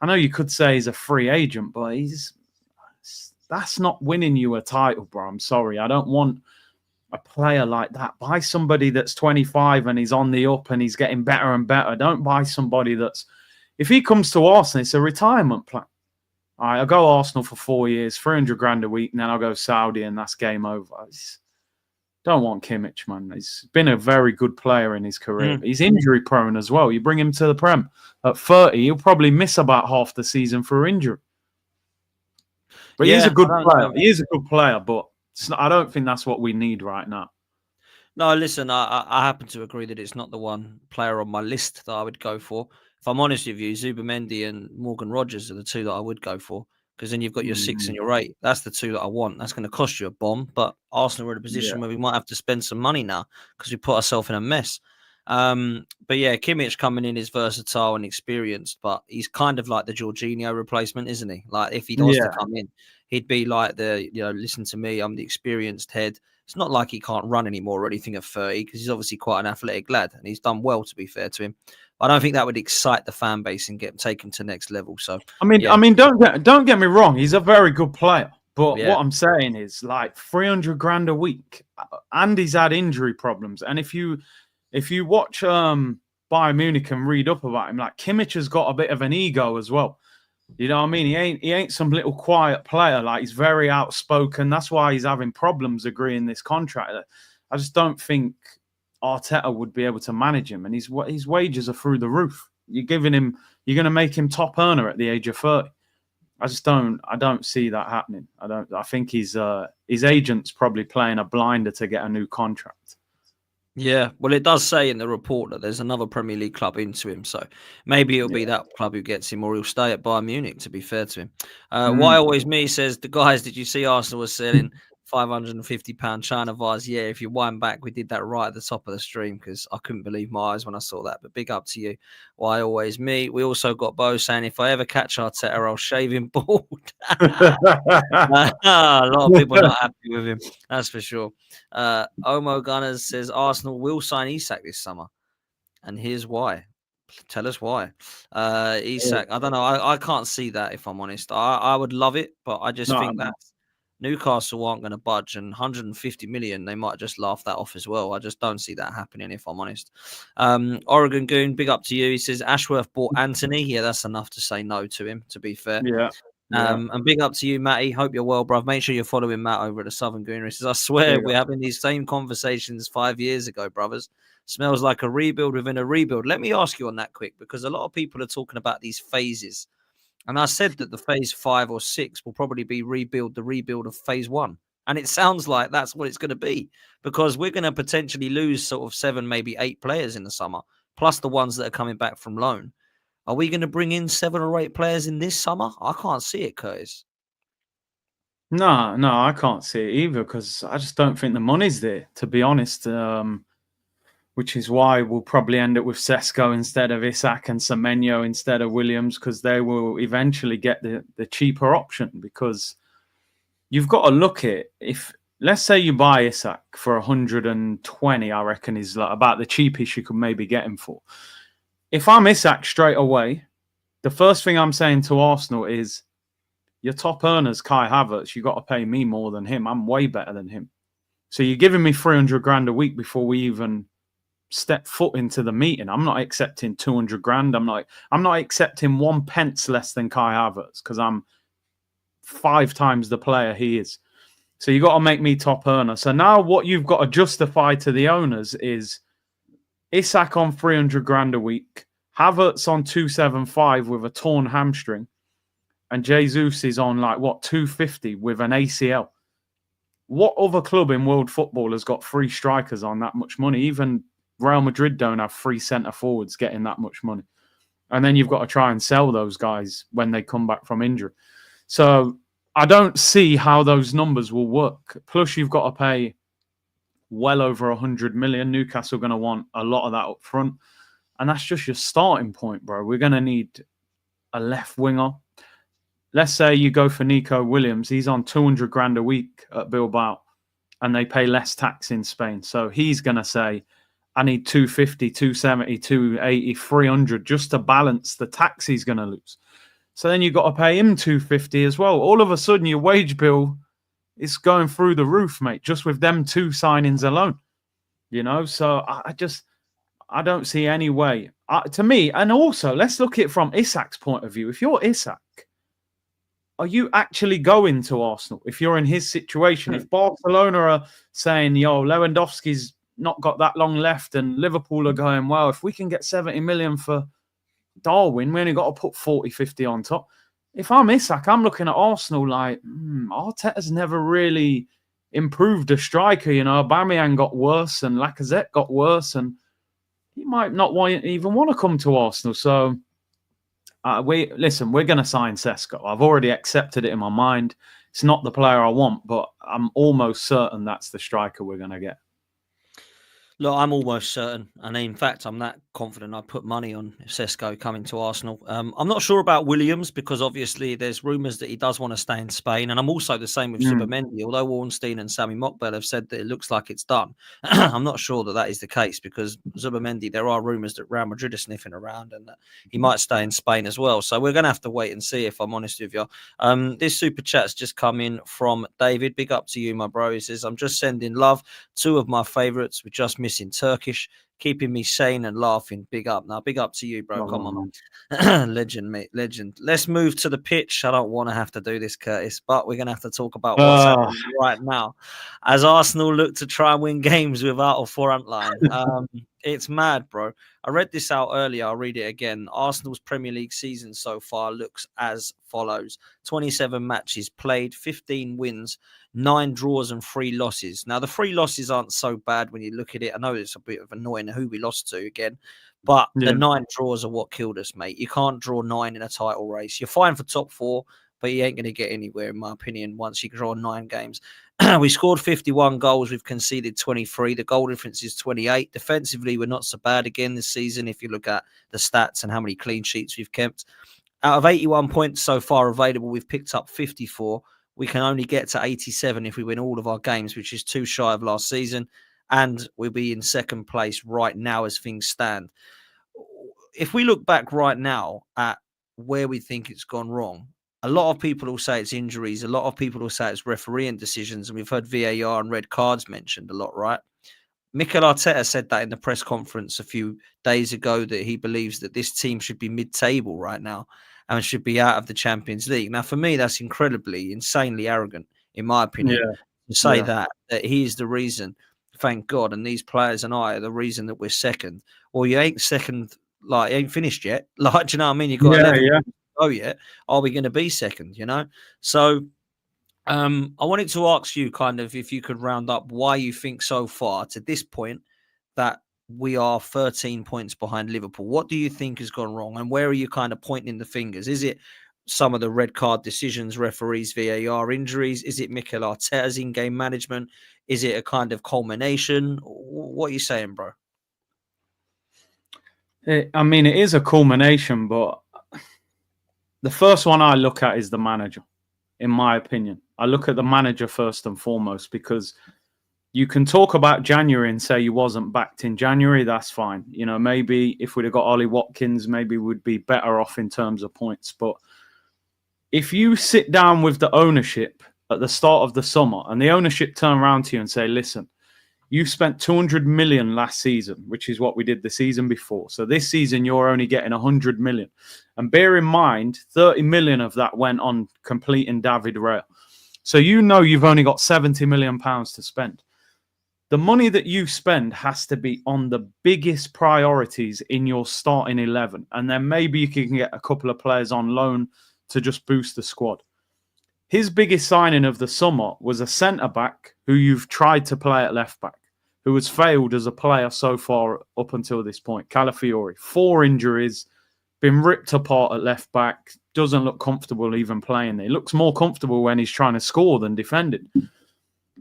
I know you could say he's a free agent, but that's not winning you a title, bro. I'm sorry. I don't want a player like that. Buy somebody that's 25 and he's on the up and he's getting better and better. Don't buy somebody that's, if he comes to Arsenal, it's a retirement plan. All right, I'll go Arsenal for 4 years, 300 grand a week, and then I'll go Saudi, and that's game over. Don't want Kimmich, man. He's been a very good player in his career. He's injury prone as well. You bring him to the Prem at 30, he'll probably miss about half the season for injury. But Yeah, he's a good player. know. He is a good player, but I don't think that's what we need right now. No, listen, I happen to agree that it's not the one player on my list that I would go for. If I'm honest with you, Zubimendi and Morgan Rogers are the two that I would go for, because then you've got your 6 and your 8. That's the two that I want. That's going to cost you a bomb, but Arsenal are in a position where we might have to spend some money now because we put ourselves in a mess. But yeah, Kimmich coming in is versatile and experienced, but he's kind of like the Jorginho replacement, isn't he? Like if he was to come in, he'd be like listen to me, I'm the experienced head. It's not like he can't run anymore or anything at 30, because he's obviously quite an athletic lad and he's done well, to be fair to him. I don't think that would excite the fan base and get him taken to next level. So I mean, don't get me wrong, he's a very good player. But what I'm saying is, like, 300 grand a week, and he's had injury problems. And if you watch Bayern Munich and read up about him, like, Kimmich has got a bit of an ego as well. You know what I mean? He ain't some little quiet player. Like, he's very outspoken. That's why he's having problems agreeing this contract. I just don't think Arteta would be able to manage him, and his wages are through the roof. You're going to make him top earner at the age of 30. I don't see that happening. I think his agent's probably playing a blinder to get a new contract. Yeah, well, it does say in the report that there's another Premier League club into him, so maybe it'll be that club who gets him, or he'll stay at Bayern Munich, to be fair to him. Why Always Me says, the guys, did you see Arsenal was selling £550 China vase? Yeah, if you wind back, we did that right at the top of the stream, because I couldn't believe my eyes when I saw that. But big up to you. Why Always Me? We also got Bo saying, if I ever catch Arteta, I'll shave him bald. A lot of people are not happy with him, that's for sure. Omo Gunners says Arsenal will sign Isak this summer, and here's why. Tell us why. Isak, I don't know. I can't see that, if I'm honest. I would love it, but I just think that Newcastle aren't going to budge, and 150 million, they might just laugh that off as well. I just don't see that happening, if I'm honest. Oregon Goon, big up to you. He says Ashworth bought Anthony. Yeah, that's enough to say no to him, to be fair. Yeah. And big up to you, Matty. Hope you're well, bruv. Make sure you're following Matt over at the Southern Gooner. He says, I swear we're having these same conversations 5 years ago, brothers. Smells like a rebuild within a rebuild. Let me ask you on that quick, because a lot of people are talking about these phases. And I said that the phase 5 or 6 will probably be the rebuild of phase 1. And it sounds like that's what it's going to be, because we're going to potentially lose sort of 7, maybe 8 players in the summer, plus the ones that are coming back from loan. Are we going to bring in 7 or 8 players in this summer? I can't see it, Curtis. No, I can't see it either, because I just don't think the money's there, to be honest. Which is why we'll probably end up with Sesko instead of Isak and Semenyo instead of Williams, because they will eventually get the cheaper option. Because you've got to look at, if let's say you buy Isak for 120, I reckon is like about the cheapest you could maybe get him for. If I'm Isak straight away, the first thing I'm saying to Arsenal is, your top earner's Kai Havertz. You got to pay me more than him. I'm way better than him. So you're giving me 300 grand a week before we even step foot into the meeting. I'm not accepting 200 grand. I'm not accepting 1 pence less than Kai Havertz, because I'm 5 times the player he is. So you got to make me top earner. So now what you've got to justify to the owners is Isak on 300 grand a week, Havertz on 275 with a torn hamstring, and Jesus is on 250 with an ACL. What other club in world football has got 3 strikers on that much money? Even Real Madrid don't have 3 centre forwards getting that much money. And then you've got to try and sell those guys when they come back from injury. So I don't see how those numbers will work. Plus, you've got to pay well over 100 million. Newcastle are going to want a lot of that up front. And that's just your starting point, bro. We're going to need a left winger. Let's say you go for Nico Williams. He's on 200 grand a week at Bilbao, and they pay less tax in Spain. So he's going to say, I need 250, 270, 280, 300 just to balance the tax he's going to lose. So then you've got to pay him 250 as well. All of a sudden, your wage bill is going through the roof, mate, just with them 2 signings alone. You know, so I don't see any way. To me, and also, let's look at it from Isak's point of view. If you're Isak, are you actually going to Arsenal? If you're in his situation, if Barcelona are saying, yo, Lewandowski's not got that long left and Liverpool are going, well, if we can get 70 million for Darwin, we only got to put 40, 50 on top. If I'm Isak, I'm looking at Arsenal like, Arteta's never really improved a striker. You know, Aubameyang got worse and Lacazette got worse, and he might not even want to come to Arsenal. So, we're going to sign Sesko. I've already accepted it in my mind. It's not the player I want, but I'm almost certain that's the striker we're going to get. Look, I'm almost certain, and in fact, I'm that confident. I put money on Sesko coming to Arsenal. I'm not sure about Williams because obviously there's rumours that he does want to stay in Spain, and I'm also the same with Zubimendi. Although Ornstein and Sami Mokbel have said that it looks like it's done, I'm not sure that that is the case because Zubimendi, there are rumours that Real Madrid are sniffing around and that he might stay in Spain as well. So we're going to have to wait and see, if I'm honest with you. This super chat's just come in from David. Big up to you, my bro. He says, I'm just sending love. 2 of my favourites were just missing Turkish, keeping me sane and laughing. Big up. Now, big up to you, bro. Come on, man. Legend, mate. Legend. Let's move to the pitch. I don't want to have to do this, Curtis, but we're going to have to talk about what's happening right now as Arsenal look to try and win games without a front line. It's mad, bro. I read this out earlier. I'll read it again. Arsenal's Premier League season so far looks as follows. 27 matches played, 15 wins, 9 draws and 3 losses. Now, the 3 losses aren't so bad when you look at it. I know it's a bit of annoying who we lost to again, but the 9 draws are what killed us, mate. You can't draw 9 in a title race. You're fine for top 4, but you ain't going to get anywhere, in my opinion, once you draw 9 games. We scored 51 goals. We've conceded 23. The goal difference is 28. Defensively, we're not so bad again this season if you look at the stats and how many clean sheets we've kept. Out of 81 points so far available, we've picked up 54. We can only get to 87 if we win all of our games, which is 2 shy of last season. And we'll be in second place right now as things stand. If we look back right now at where we think it's gone wrong, a lot of people will say it's injuries. A lot of people will say it's refereeing decisions. And we've heard VAR and red cards mentioned a lot, right? Mikel Arteta said that in the press conference a few days ago that he believes that this team should be mid-table right now and should be out of the Champions League. Now, for me, that's incredibly, insanely arrogant, in my opinion, to say that he is the reason, thank God, and these players and I are the reason that we're second. Well, you ain't second, like, you ain't finished yet. Like, do you know what I mean? You've got 11 to go yet. Are we going to be second, you know? So I wanted to ask you kind of if you could round up why you think so far to this point that we are 13 points behind Liverpool. What do you think has gone wrong? And where are you kind of pointing the fingers? Is it some of the red card decisions, referees, VAR, injuries? Is it Mikel Arteta's in-game management? Is it a kind of culmination? What are you saying, bro? I mean, it is a culmination, but the first one I look at is the manager, in my opinion. I look at the manager first and foremost because you can talk about January and say you wasn't backed in January. That's fine. You know, maybe if we'd have got Ollie Watkins, maybe we'd be better off in terms of points. But if you sit down with the ownership at the start of the summer and the ownership turn around to you and say, listen, you spent 200 million last season, which is what we did the season before. So this season, you're only getting 100 million. And bear in mind, 30 million of that went on completing David Raya. So you know you've only got 70 million pounds to spend. The money that you spend has to be on the biggest priorities in your starting 11. And then maybe you can get a couple of players on loan to just boost the squad. his biggest signing of the summer was a centre-back who you've tried to play at left-back, who has failed as a player so far up until this point. Calafiori, 4 injuries, been ripped apart at left-back, doesn't look comfortable even playing there. He looks more comfortable when he's trying to score than defending.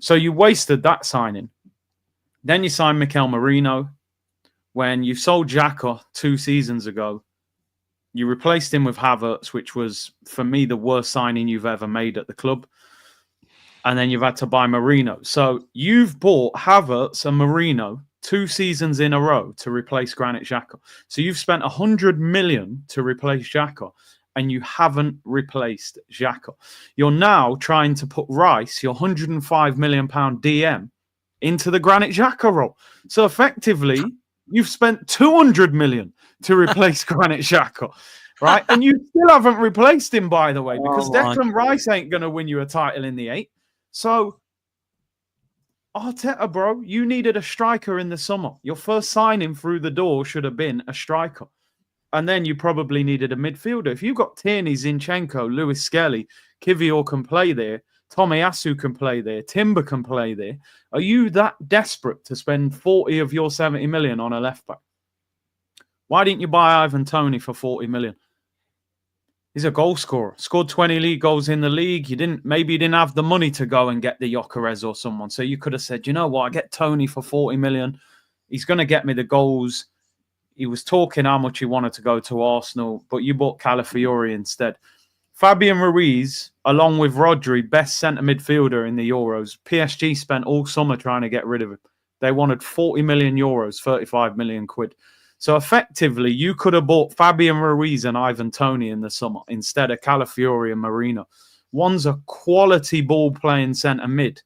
So you wasted that signing. Then you signed Mikel Merino. When you sold Xhaka 2 seasons ago, you replaced him with Havertz, which was, for me, the worst signing you've ever made at the club. And then you've had to buy Merino. So you've bought Havertz and Merino 2 seasons in a row to replace Granit Xhaka. So you've spent 100 million to replace Xhaka, and you haven't replaced Xhaka. You're now trying to put Rice, your 105 million pound DM, into the Granit Xhaka role. So effectively, you've spent 200 million to replace Granit Xhaka, right? And you still haven't replaced him, by the way, because Declan Rice ain't going to win you a title in the 8. So, Arteta, bro, you needed a striker in the summer. Your first signing through the door should have been a striker. And then you probably needed a midfielder. If you've got Tierney, Zinchenko, Lewis Skelly, Kivior can play there, Tomiyasu can play there, Timber can play there. Are you that desperate to spend 40 of your 70 million on a left back? Why didn't you buy Ivan Toney for 40 million? He's a goal scorer. Scored 20 league goals in the league. Maybe you didn't have the money to go and get the Gyökeres or someone. So you could have said, you know what, I get Toney for 40 million. He's going to get me the goals. He was talking how much he wanted to go to Arsenal, but you bought Calafiori instead. Fabian Ruiz, along with Rodri, best centre midfielder in the Euros. PSG spent all summer trying to get rid of him. They wanted 40 million euros, 35 million quid. So effectively, you could have bought Fabian Ruiz and Ivan Toney in the summer instead of Calafiori and Marino. One's a quality ball-playing centre mid,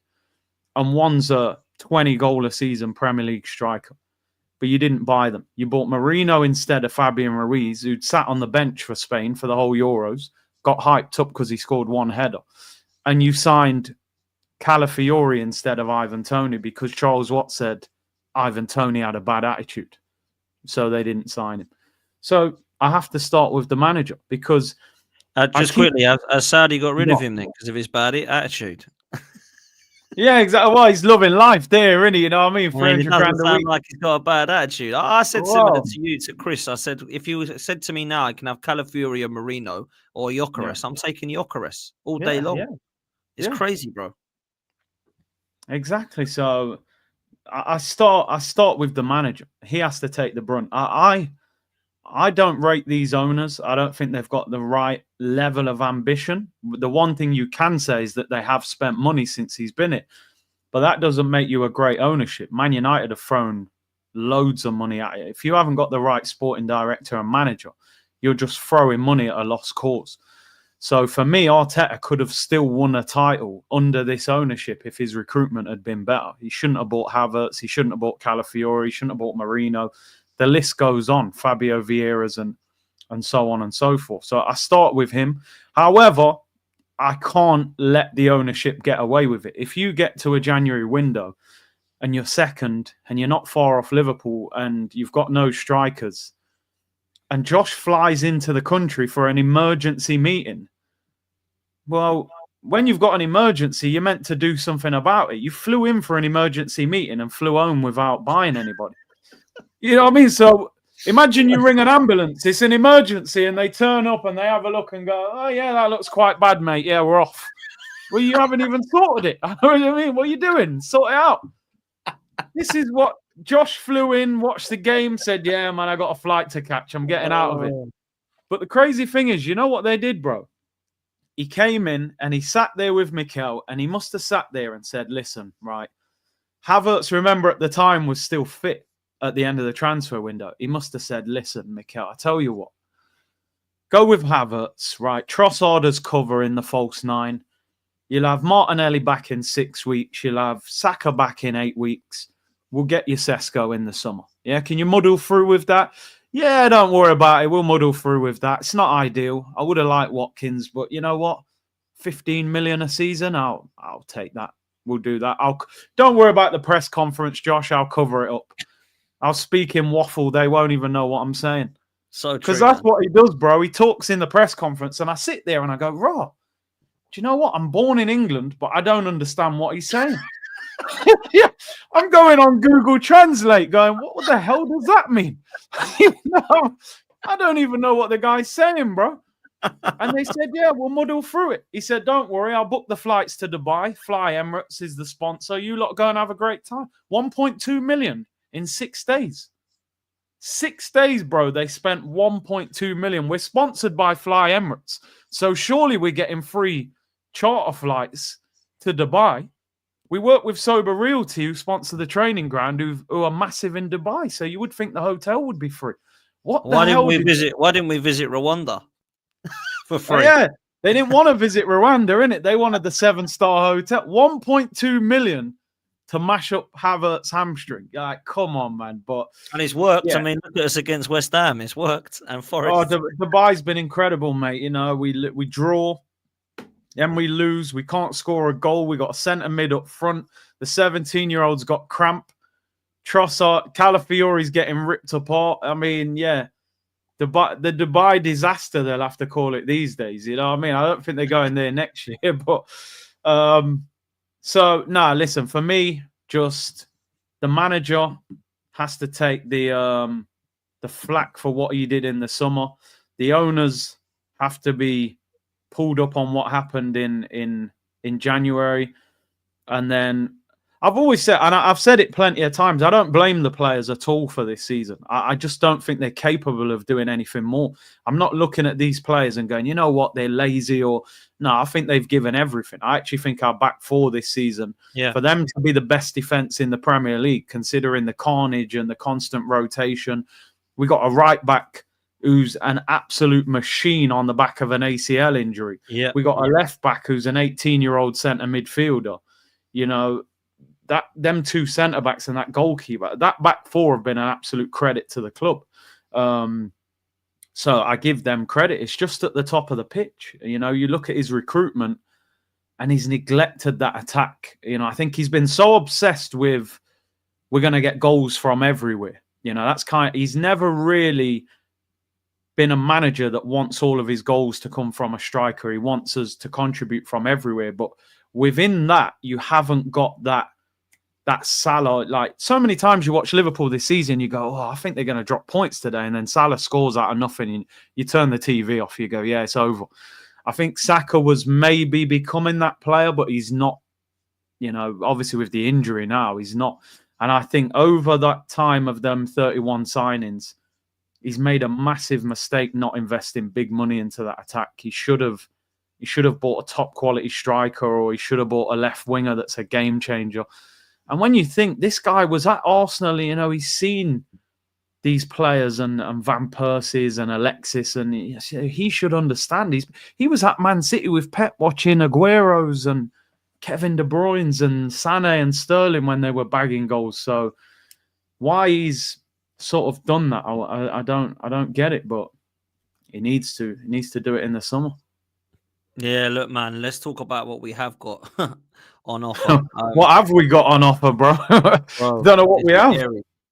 and one's a 20-goal-a-season Premier League striker. But you didn't buy them. You bought Marino instead of Fabian Ruiz, who'd sat on the bench for Spain for the whole Euros, got hyped up because he scored 1 header. And you signed Calafiori instead of Ivan Toney because Charles Watt said Ivan Toney had a bad attitude. So they didn't sign him. So I have to start with the manager because... quickly, has Saudi got rid of him then because of his bad attitude? Yeah, exactly. Well, he's loving life there, isn't he? You know what I mean? 300 He doesn't grand a sound week. like he's got a bad attitude. I said similar to you, to Chris. I said, if you said to me now, I can have Calafiori or Marino or Gyökeres, I'm taking Gyökeres all day long. Yeah. It's crazy, bro. Exactly. So I start with the manager. He has to take the brunt. I don't rate these owners. I don't think they've got the right level of ambition. The one thing you can say is that they have spent money since he's been it. But that doesn't make you a great ownership. Man United have thrown loads of money at it. If you haven't got the right sporting director and manager, you're just throwing money at a lost cause. So for me, Arteta could have still won a title under this ownership if his recruitment had been better. He shouldn't have bought Havertz. He shouldn't have bought Calafiori. He shouldn't have bought Marino. The list goes on, Fabio Vieira's and so on and so forth. So I start with him. However, I can't let the ownership get away with it. If you get to a January window and you're second and you're not far off Liverpool and you've got no strikers and Josh flies into the country for an emergency meeting, well, when you've got an emergency, you're meant to do something about it. You flew in for an emergency meeting and flew home without buying anybody. You know what I mean? So imagine you ring an ambulance. It's an emergency and they turn up and they have a look and go, oh, yeah, that looks quite bad, mate. Yeah, we're off. Well, you haven't even sorted it. I know what I mean. What are you doing? Sort it out. This is what Josh flew in, watched the game, said, yeah, man, I got a flight to catch. I'm getting out of it. But the crazy thing is, you know what they did, bro? He came in and he sat there with Mikel and he must have sat there and said, listen, right, Havertz, remember at the time, was still fit at the end of the transfer window. He must have said, listen, Mikel, I tell you what, go with Havertz, right? Trossard's cover in the false 9. You'll have Martinelli back in 6 weeks. You'll have Saka back in 8 weeks. We'll get you Sesko in the summer. Yeah, can you muddle through with that? Yeah, don't worry about it. We'll muddle through with that. It's not ideal. I would have liked Watkins, but you know what? 15 million a season, I'll take that. We'll do that. Don't worry about the press conference, Josh. I'll cover it up. I'll speak in waffle. They won't even know what I'm saying. So because that's what he does, bro. He talks in the press conference, and I sit there and I go, "Raw, do you know what? I'm born in England, but I don't understand what he's saying. Yeah, I'm going on Google Translate going, what the hell does that mean? I don't even know what the guy's saying, bro. And they said, yeah, we'll muddle through it. He said, don't worry, I'll book the flights to Dubai. Fly Emirates is the sponsor. You lot go and have a great time. 1.2 million in 6 days. 6 days, bro. They spent 1.2 million. We're sponsored by Fly Emirates. So surely we're getting free charter flights to Dubai. We work with Sober Realty, who sponsor the training ground, who are massive in Dubai. So you would think the hotel would be free. Why didn't we visit Rwanda for free? Yeah, they didn't want to visit Rwanda, innit? They wanted the 7-star hotel. 1.2 million to mash up Havertz's hamstring. Like, come on, man. And it's worked. Yeah. I mean, look at us against West Ham. It's worked. And Forest. Oh, Dubai's been incredible, mate. You know, we draw. Then we lose. We can't score a goal. We got a centre mid up front. The 17-year-old's got cramp. Trossard, Calafiori's getting ripped apart. I mean, yeah. The Dubai disaster, they'll have to call it these days. You know what I mean? I don't think they're going there next year. But listen, for me, just the manager has to take the flack for what he did in the summer. The owners have to be pulled up on what happened in January. And then I've always said, and I've said it plenty of times, I don't blame the players at all for this season. I just don't think they're capable of doing anything more. I'm not looking at these players and going, you know what, they're lazy or... No, I think they've given everything. I actually think our back four this season, for them to be the best defence in the Premier League, considering the carnage and the constant rotation. We got a right back who's an absolute machine on the back of an ACL injury. Yeah. We got a left back who's an 18-year-old centre midfielder. You know, them two centre backs and that goalkeeper, that back four have been an absolute credit to the club. So I give them credit. It's just at the top of the pitch. You know, you look at his recruitment and he's neglected that attack. You know, I think he's been so obsessed with we're going to get goals from everywhere. You know, he's never really been a manager that wants all of his goals to come from a striker. He wants us to contribute from everywhere. But within that, you haven't got that Salah. Like, so many times you watch Liverpool this season, you go, oh, I think they're going to drop points today. And then Salah scores out of nothing. And you turn the TV off. You go, yeah, it's over. I think Saka was maybe becoming that player, but he's not, you know, obviously with the injury now, he's not. And I think over that time of them 31 signings, he's made a massive mistake not investing big money into that attack. He should have bought a top quality striker, or he should have bought a left winger that's a game changer. And when you think this guy was at Arsenal, you know, he's seen these players and Van Persie's and Alexis, and he should understand. He was at Man City with Pep watching Aguero's and Kevin De Bruyne's and Sané and Sterling when they were bagging goals. So why he's sort of done that, I don't get it, but he needs to do it in the summer. Yeah, look, man, let's talk about what we have got on offer. What have we got on offer, bro? Don't know what we have.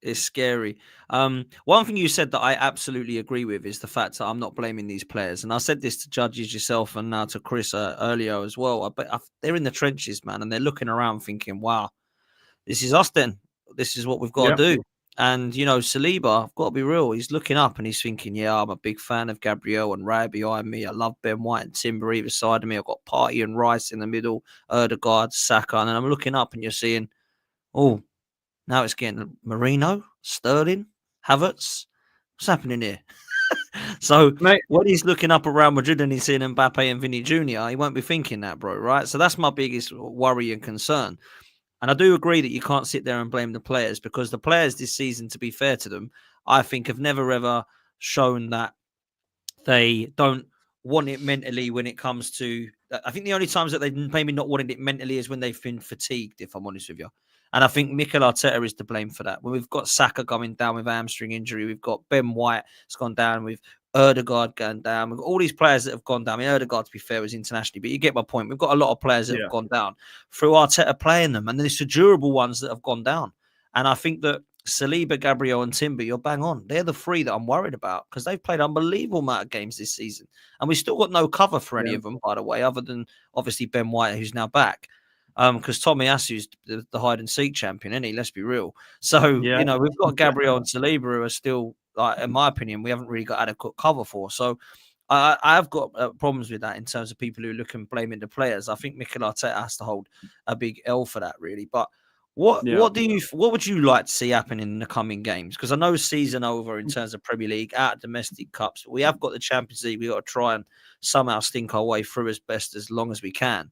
It's scary. One thing you said that I absolutely agree with is the fact that I'm not blaming these players. And I said this to judges, yourself, and now to Chris earlier as well. They're in the trenches, man, and they're looking around thinking, wow, this is us then. This is what we've got to do. And, you know, Saliba, I've got to be real, he's looking up and he's thinking, yeah, I'm a big fan of Gabriel and Ray behind me. I love Ben White and Timber either side of me. I've got Partey and Rice in the middle, Odegaard, Saka. And then I'm looking up and you're seeing, oh, now it's getting Marino, Sterling, Havertz. What's happening here? So when he's looking up around Madrid and he's seeing Mbappe and Vinny Jr., he won't be thinking that, bro, right? So that's my biggest worry and concern. And I do agree that you can't sit there and blame the players, because the players this season, to be fair to them, I think have never, ever shown that they don't want it mentally when it comes to... I think the only times that they've maybe not wanted it mentally is when they've been fatigued, if I'm honest with you. And I think Mikel Arteta is to blame for that. When we've got Saka going down with hamstring injury, we've got Ben White has gone down with Odegaard going down. We've got all these players that have gone down. I mean, Odegaard, to be fair, was internationally, but you get my point. We've got a lot of players that have gone down through Arteta playing them, and then it's the durable ones that have gone down. And I think that Saliba, Gabriel, and Timber, you're bang on. They're the three that I'm worried about because they've played unbelievable amount of games this season. And we still got no cover for any Yeah. of them, by the way, other than obviously Ben White, who's now back. Because Tommy Asu's the hide and seek champion, isn't he? Let's be real. So, Yeah. we've got Gabriel and Saliba who are still, like, in my opinion, we haven't really got adequate cover for. So, I've got problems with that in terms of people who look and blaming the players. I think Mikel Arteta has to hold a big L for that, really. But what would you like to see happen in the coming games? Because I know season over in terms of Premier League, out of domestic cups, we have got the Champions League. We got to try and somehow stink our way through as long as we can.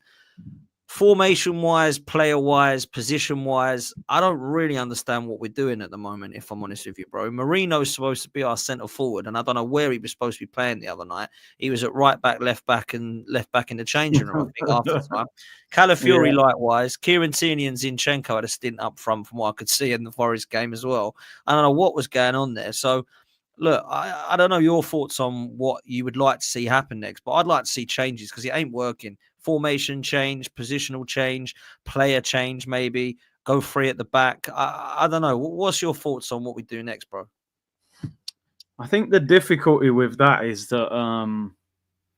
Formation wise, player wise, position wise, I don't really understand what we're doing at the moment, if I'm honest with you, bro. Marino's supposed to be our centre forward, and I don't know where he was supposed to be playing the other night. He was at right back, left back, and left back in the changing room, I think, after time. Calafiori, likewise. Kieran Tierney and Zinchenko had a stint up front from what I could see in the Forest game as well. I don't know what was going on there. So, look, I don't know your thoughts on what you would like to see happen next, but I'd like to see changes because it ain't working. Formation change, positional change, player change, maybe go free at the back. I don't know. What's your thoughts on what we do next, bro? I think the difficulty with that is that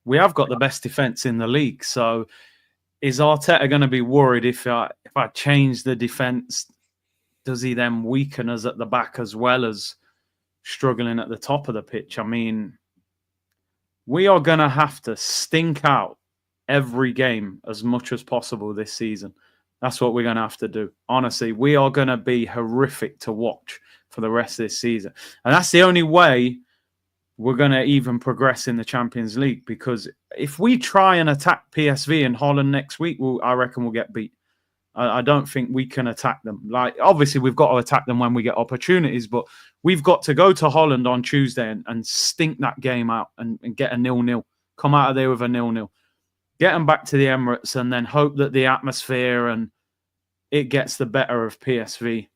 we have got the best defense in the league. So is Arteta going to be worried if I change the defense? Does he then weaken us at the back as well as struggling at the top of the pitch? I mean, we are going to have to stink out every game as much as possible this season. That's what we're going to have to do. Honestly, we are going to be horrific to watch for the rest of this season. And that's the only way we're going to even progress in the Champions League, because if we try and attack PSV in Holland next week, I reckon we'll get beat. I don't think we can attack them. Like, obviously, we've got to attack them when we get opportunities, but we've got to go to Holland on Tuesday and stink that game out and get a 0-0. Come out of there with a 0-0. Get them back to the Emirates and then hope that the atmosphere and it gets the better of PSV.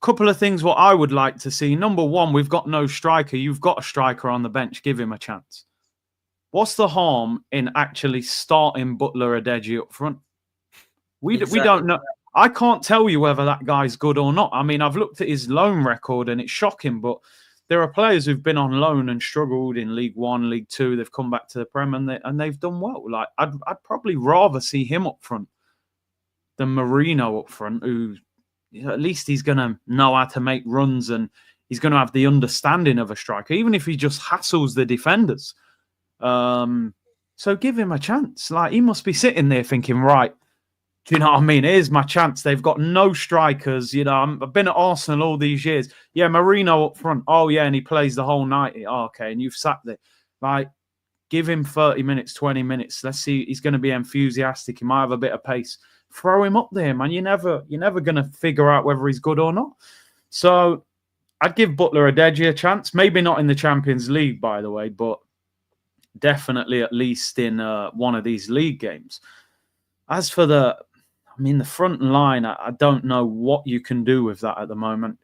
Couple of things what I would like to see. Number one, we've got no striker. You've got a striker on the bench. Give him a chance. What's the harm in actually starting Butler Adeji up front? We don't know. I can't tell you whether that guy's good or not. I mean, I've looked at his loan record and it's shocking, but there are players who've been on loan and struggled in League One, League Two. They've come back to the Prem and they've done well. Like, I'd probably rather see him up front than Marino up front, who, at least he's going to know how to make runs and he's going to have the understanding of a striker, even if he just hassles the defenders. So give him a chance. Like, he must be sitting there thinking, right, do you know what I mean? Here's my chance. They've got no strikers. You know, I've been at Arsenal all these years. Yeah, Marino up front. Oh, yeah, and he plays the whole night. Oh, okay, and you've sat there. Like, give him 30 minutes, 20 minutes. Let's see. He's going to be enthusiastic. He might have a bit of pace. Throw him up there, man. You're never going to figure out whether he's good or not. So I'd give Butler Adeji a chance. Maybe not in the Champions League, by the way, but definitely at least in one of these league games. As for the front line, I don't know what you can do with that at the moment.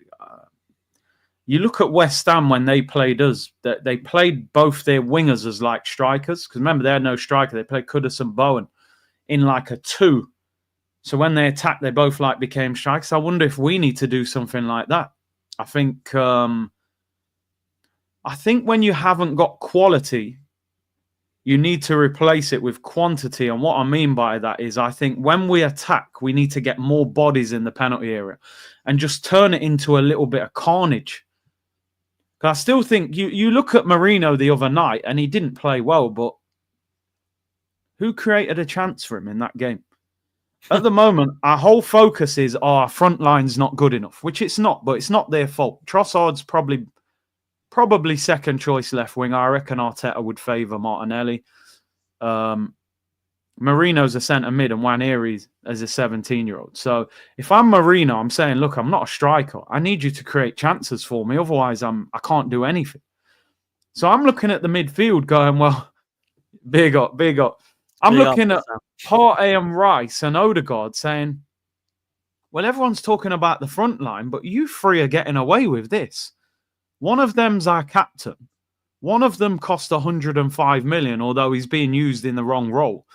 You look at West Ham when they played us, they played both their wingers as like strikers. Because remember, they had no striker. They played Kudus and Bowen in like a 2. So when they attacked, they both like became strikers. I wonder if we need to do something like that. I think when you haven't got quality, you need to replace it with quantity. And what I mean by that is, I think when we attack, we need to get more bodies in the penalty area and just turn it into a little bit of carnage. Because I still think you look at Marino the other night and he didn't play well, but who created a chance for him in that game? At the moment, our whole focus is our front line's not good enough, which it's not, but it's not their fault. Trossard's probably second choice left wing. I reckon Arteta would favour Martinelli. Marino's a centre mid and Nwaneri as a 17-year-old. So if I'm Marino, I'm saying, look, I'm not a striker. I need you to create chances for me. Otherwise, I can't do anything. So I'm looking at the midfield going, well, big up. I'm looking at Partey and Rice and Odegaard saying, well, everyone's talking about the front line, but you three are getting away with this. One of them's our captain. One of them cost 105 million, although he's being used in the wrong role.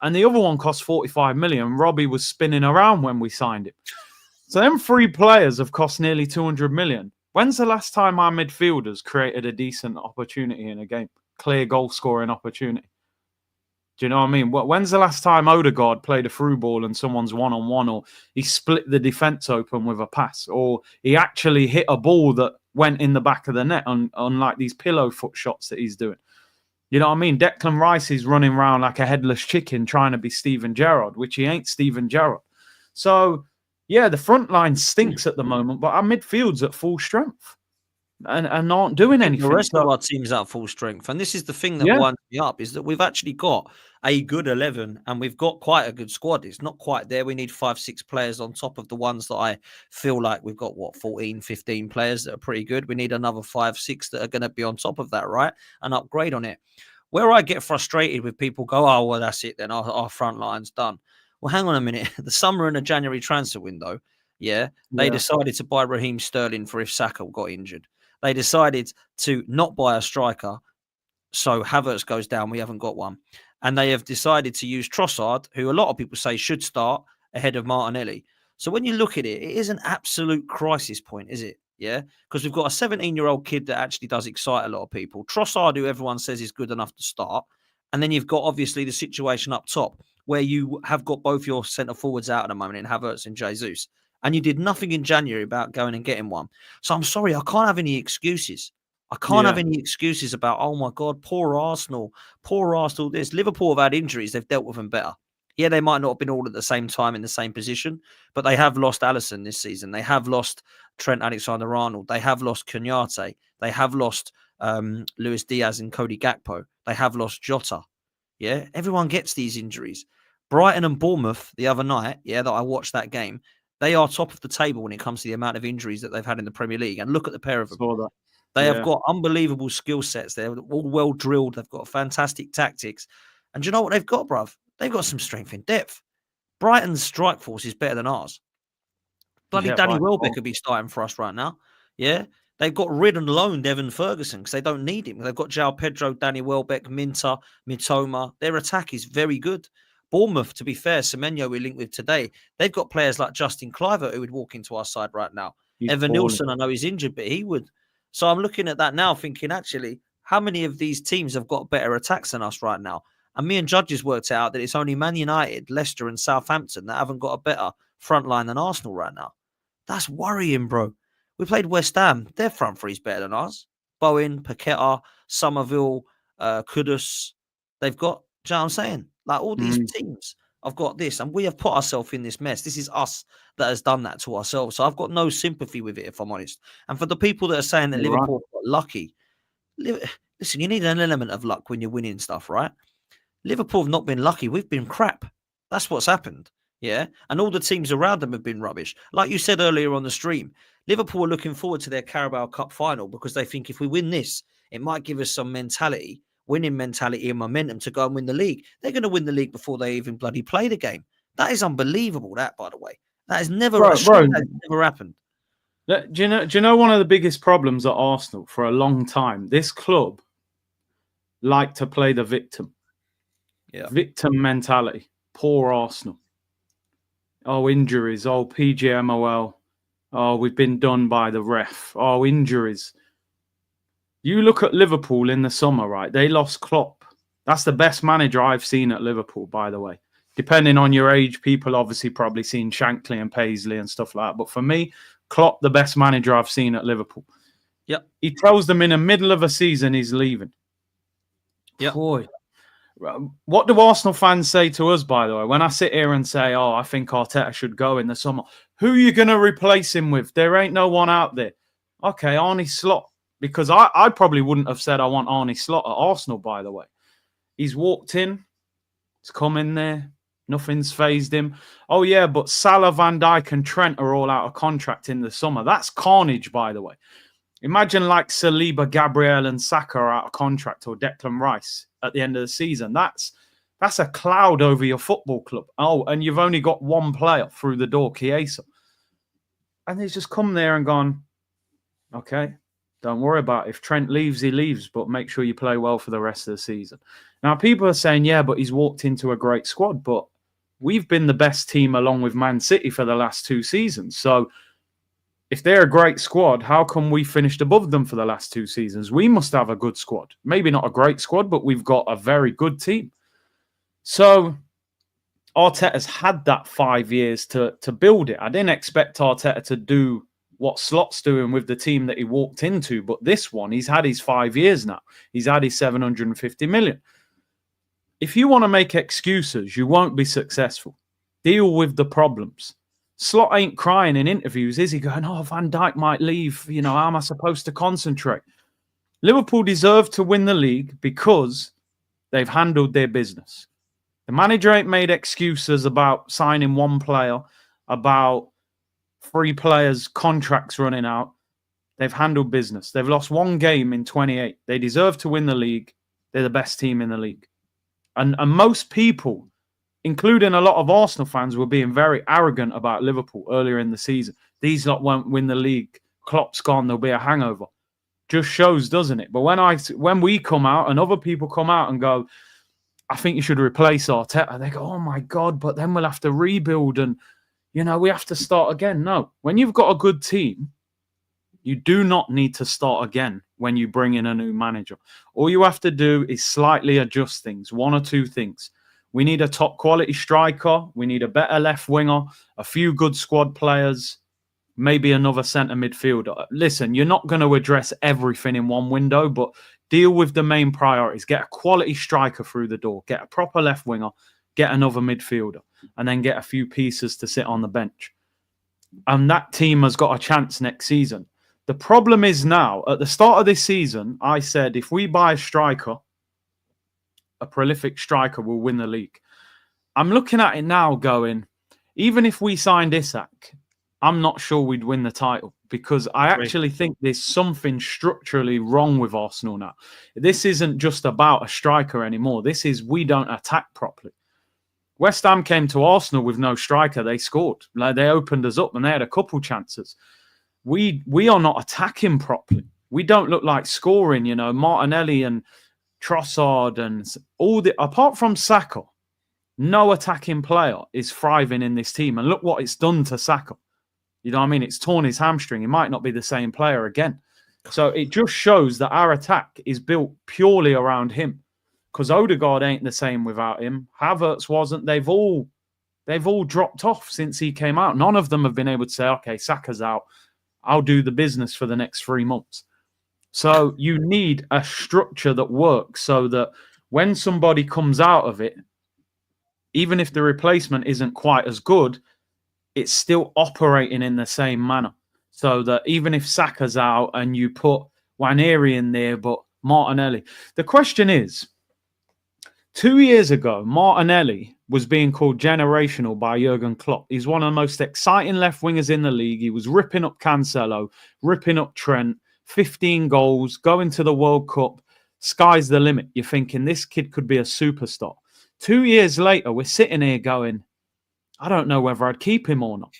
And the other one cost 45 million. Robbie was spinning around when we signed him. So them 3 players have cost nearly 200 million. When's the last time our midfielders created a decent opportunity in a game? Clear goal scoring opportunity. Do you know what I mean? When's the last time Odegaard played a through ball and someone's one-on-one, or he split the defence open with a pass, or he actually hit a ball that went in the back of the net on like these pillow foot shots that he's doing? You know what I mean? Declan Rice is running around like a headless chicken trying to be Steven Gerrard, which he ain't Steven Gerrard. So, yeah, the front line stinks at the moment, but our midfield's at full strength and aren't doing anything. The rest of our team's at full strength. And this is the thing that winds me up, is that we've actually got a good 11 and we've got quite a good squad. It's not quite there. We need 5-6 players on top of the ones that I feel like we've got, 14, 15 players that are pretty good. We need another 5-6 that are going to be on top of that, right? And upgrade on it. Where I get frustrated with people go, oh, well, that's it then. Our front line's done. Well, hang on a minute. The summer and the January transfer window, they decided to buy Raheem Sterling for if Saka got injured. They decided to not buy a striker, so Havertz goes down. We haven't got one. And they have decided to use Trossard, who a lot of people say should start ahead of Martinelli. So when you look at it, it is an absolute crisis point, is it? Yeah, because we've got a 17-year-old kid that actually does excite a lot of people. Trossard, who everyone says is good enough to start. And then you've got, obviously, the situation up top where you have got both your centre forwards out at the moment in Havertz and Jesus. And you did nothing in January about going and getting one. So I'm sorry, I can't have any excuses. I can't have any excuses about, oh my God, poor Arsenal this. Liverpool have had injuries. They've dealt with them better. Yeah, they might not have been all at the same time in the same position, but they have lost Alisson this season. They have lost Trent Alexander-Arnold. They have lost Konaté. They have lost Luis Diaz and Cody Gakpo. They have lost Jota. Yeah, everyone gets these injuries. Brighton and Bournemouth the other night, that I watched that game, they are top of the table when it comes to the amount of injuries that they've had in the Premier League. And look at the pair of them. They have got unbelievable skill sets. They're all well drilled. They've got fantastic tactics. And do you know what they've got, bruv? They've got some strength in depth. Brighton's strike force is better than ours. Bloody Danny Welbeck could be starting for us right now. Yeah. They've got rid and loaned Evan Ferguson because they don't need him. They've got João Pedro, Danny Welbeck, Minter, Mitoma. Their attack is very good. Bournemouth, to be fair, Semenyo we linked with today, they've got players like Justin Kluivert who would walk into our side right now. Evan Nilsson, I know he's injured, but he would. So I'm looking at that now thinking, actually, how many of these teams have got better attacks than us right now? And me and Judges worked out that it's only Man United, Leicester and Southampton that haven't got a better front line than Arsenal right now. That's worrying, bro. We played West Ham. Their front three's better than ours. Bowen, Paqueta, Somerville, Kudus. They've got, do you know what I'm saying? Like all these teams have got this, and we have put ourselves in this mess. This is us that has done that to ourselves. So I've got no sympathy with it, if I'm honest. And for the people that are saying that Liverpool got lucky, listen, you need an element of luck when you're winning stuff, right? Liverpool have not been lucky. We've been crap. That's what's happened. Yeah. And all the teams around them have been rubbish. Like you said earlier on the stream, Liverpool are looking forward to their Carabao Cup final because they think if we win this, it might give us some winning mentality and momentum to go and win the league. They're going to win the league before they even bloody play the game. That is unbelievable, that, by the way. That has never, never happened. Do you know one of the biggest problems at Arsenal for a long time? This club like to play the victim. Yeah. Victim mentality. Poor Arsenal. Oh, injuries. Oh, PGMOL. Oh, we've been done by the ref. Oh, injuries. You look at Liverpool in the summer, right? They lost Klopp. That's the best manager I've seen at Liverpool, by the way. Depending on your age, people obviously probably seen Shankly and Paisley and stuff like that. But for me, Klopp, the best manager I've seen at Liverpool. Yep. He tells them in the middle of a season he's leaving. Yeah. Boy. What do Arsenal fans say to us, by the way? When I sit here and say, oh, I think Arteta should go in the summer. Who are you going to replace him with? There ain't no one out there. Okay, Arne Slot. Because I probably wouldn't have said I want Arne Slot at Arsenal, by the way. He's walked in. He's come in there. Nothing's phased him. Oh, yeah, but Salah, Van Dijk and Trent are all out of contract in the summer. That's carnage, by the way. Imagine like Saliba, Gabriel and Saka are out of contract, or Declan Rice at the end of the season. That's a cloud over your football club. Oh, and you've only got one player through the door, Chiesa. And he's just come there and gone, okay, don't worry about it. If Trent leaves, he leaves, but make sure you play well for the rest of the season. Now, people are saying, yeah, but he's walked into a great squad. But we've been the best team along with Man City for the last 2 seasons. So if they're a great squad, how come we finished above them for the last 2 seasons? We must have a good squad. Maybe not a great squad, but we've got a very good team. So Arteta's had that 5 years to build it. I didn't expect Arteta to do what Slot's doing with the team that he walked into, but this one, he's had his 5 years now. He's had his 750 million. If you want to make excuses, you won't be successful. Deal with the problems. Slot ain't crying in interviews, is he? Going, oh, Van Dijk might leave. You know, how am I supposed to concentrate? Liverpool deserve to win the league because they've handled their business. The manager ain't made excuses about signing one player, about 3 players' contracts running out. They've handled business. They've lost 1 game in 28. They deserve to win the league. They're the best team in the league. And most people, including a lot of Arsenal fans, were being very arrogant about Liverpool earlier in the season. These lot won't win the league. Klopp's gone. There'll be a hangover. Just shows, doesn't it? But when we come out and other people come out and go, I think you should replace Arteta, they go, oh my God, but then we'll have to rebuild and, you know, we have to start again. No, when you've got a good team, you do not need to start again when you bring in a new manager. All you have to do is slightly adjust things, 1 or 2 things. We need a top quality striker. We need a better left winger, a few good squad players, maybe another centre midfielder. Listen, you're not going to address everything in one window, but deal with the main priorities. Get a quality striker through the door. Get a proper left winger. Get another midfielder. And then get a few pieces to sit on the bench. And that team has got a chance next season. The problem is now, at the start of this season, I said, if we buy a striker, a prolific striker will win the league. I'm looking at it now going, even if we signed Isak, I'm not sure we'd win the title because I actually think there's something structurally wrong with Arsenal now. This isn't just about a striker anymore. This is we don't attack properly. West Ham came to Arsenal with no striker. They scored. Like, they opened us up and they had a couple chances. We are not attacking properly. We don't look like scoring, you know, Martinelli and Trossard and all the, apart from Saka, no attacking player is thriving in this team. And look what it's done to Saka. You know what I mean? It's torn his hamstring. He might not be the same player again. So it just shows that our attack is built purely around him. Because Odegaard ain't the same without him. Havertz wasn't. They've all dropped off since he came out. None of them have been able to say, okay, Saka's out. I'll do the business for the next 3 months. So you need a structure that works so that when somebody comes out of it, even if the replacement isn't quite as good, it's still operating in the same manner. So that even if Saka's out and you put Waneri in there, but Martinelli. The question is, 2 years ago, Martinelli was being called generational by Jurgen Klopp. He's one of the most exciting left wingers in the league. He was ripping up Cancelo, ripping up Trent, 15 goals, going to the World Cup. Sky's the limit. You're thinking this kid could be a superstar. 2 years later, we're sitting here going, I don't know whether I'd keep him or not.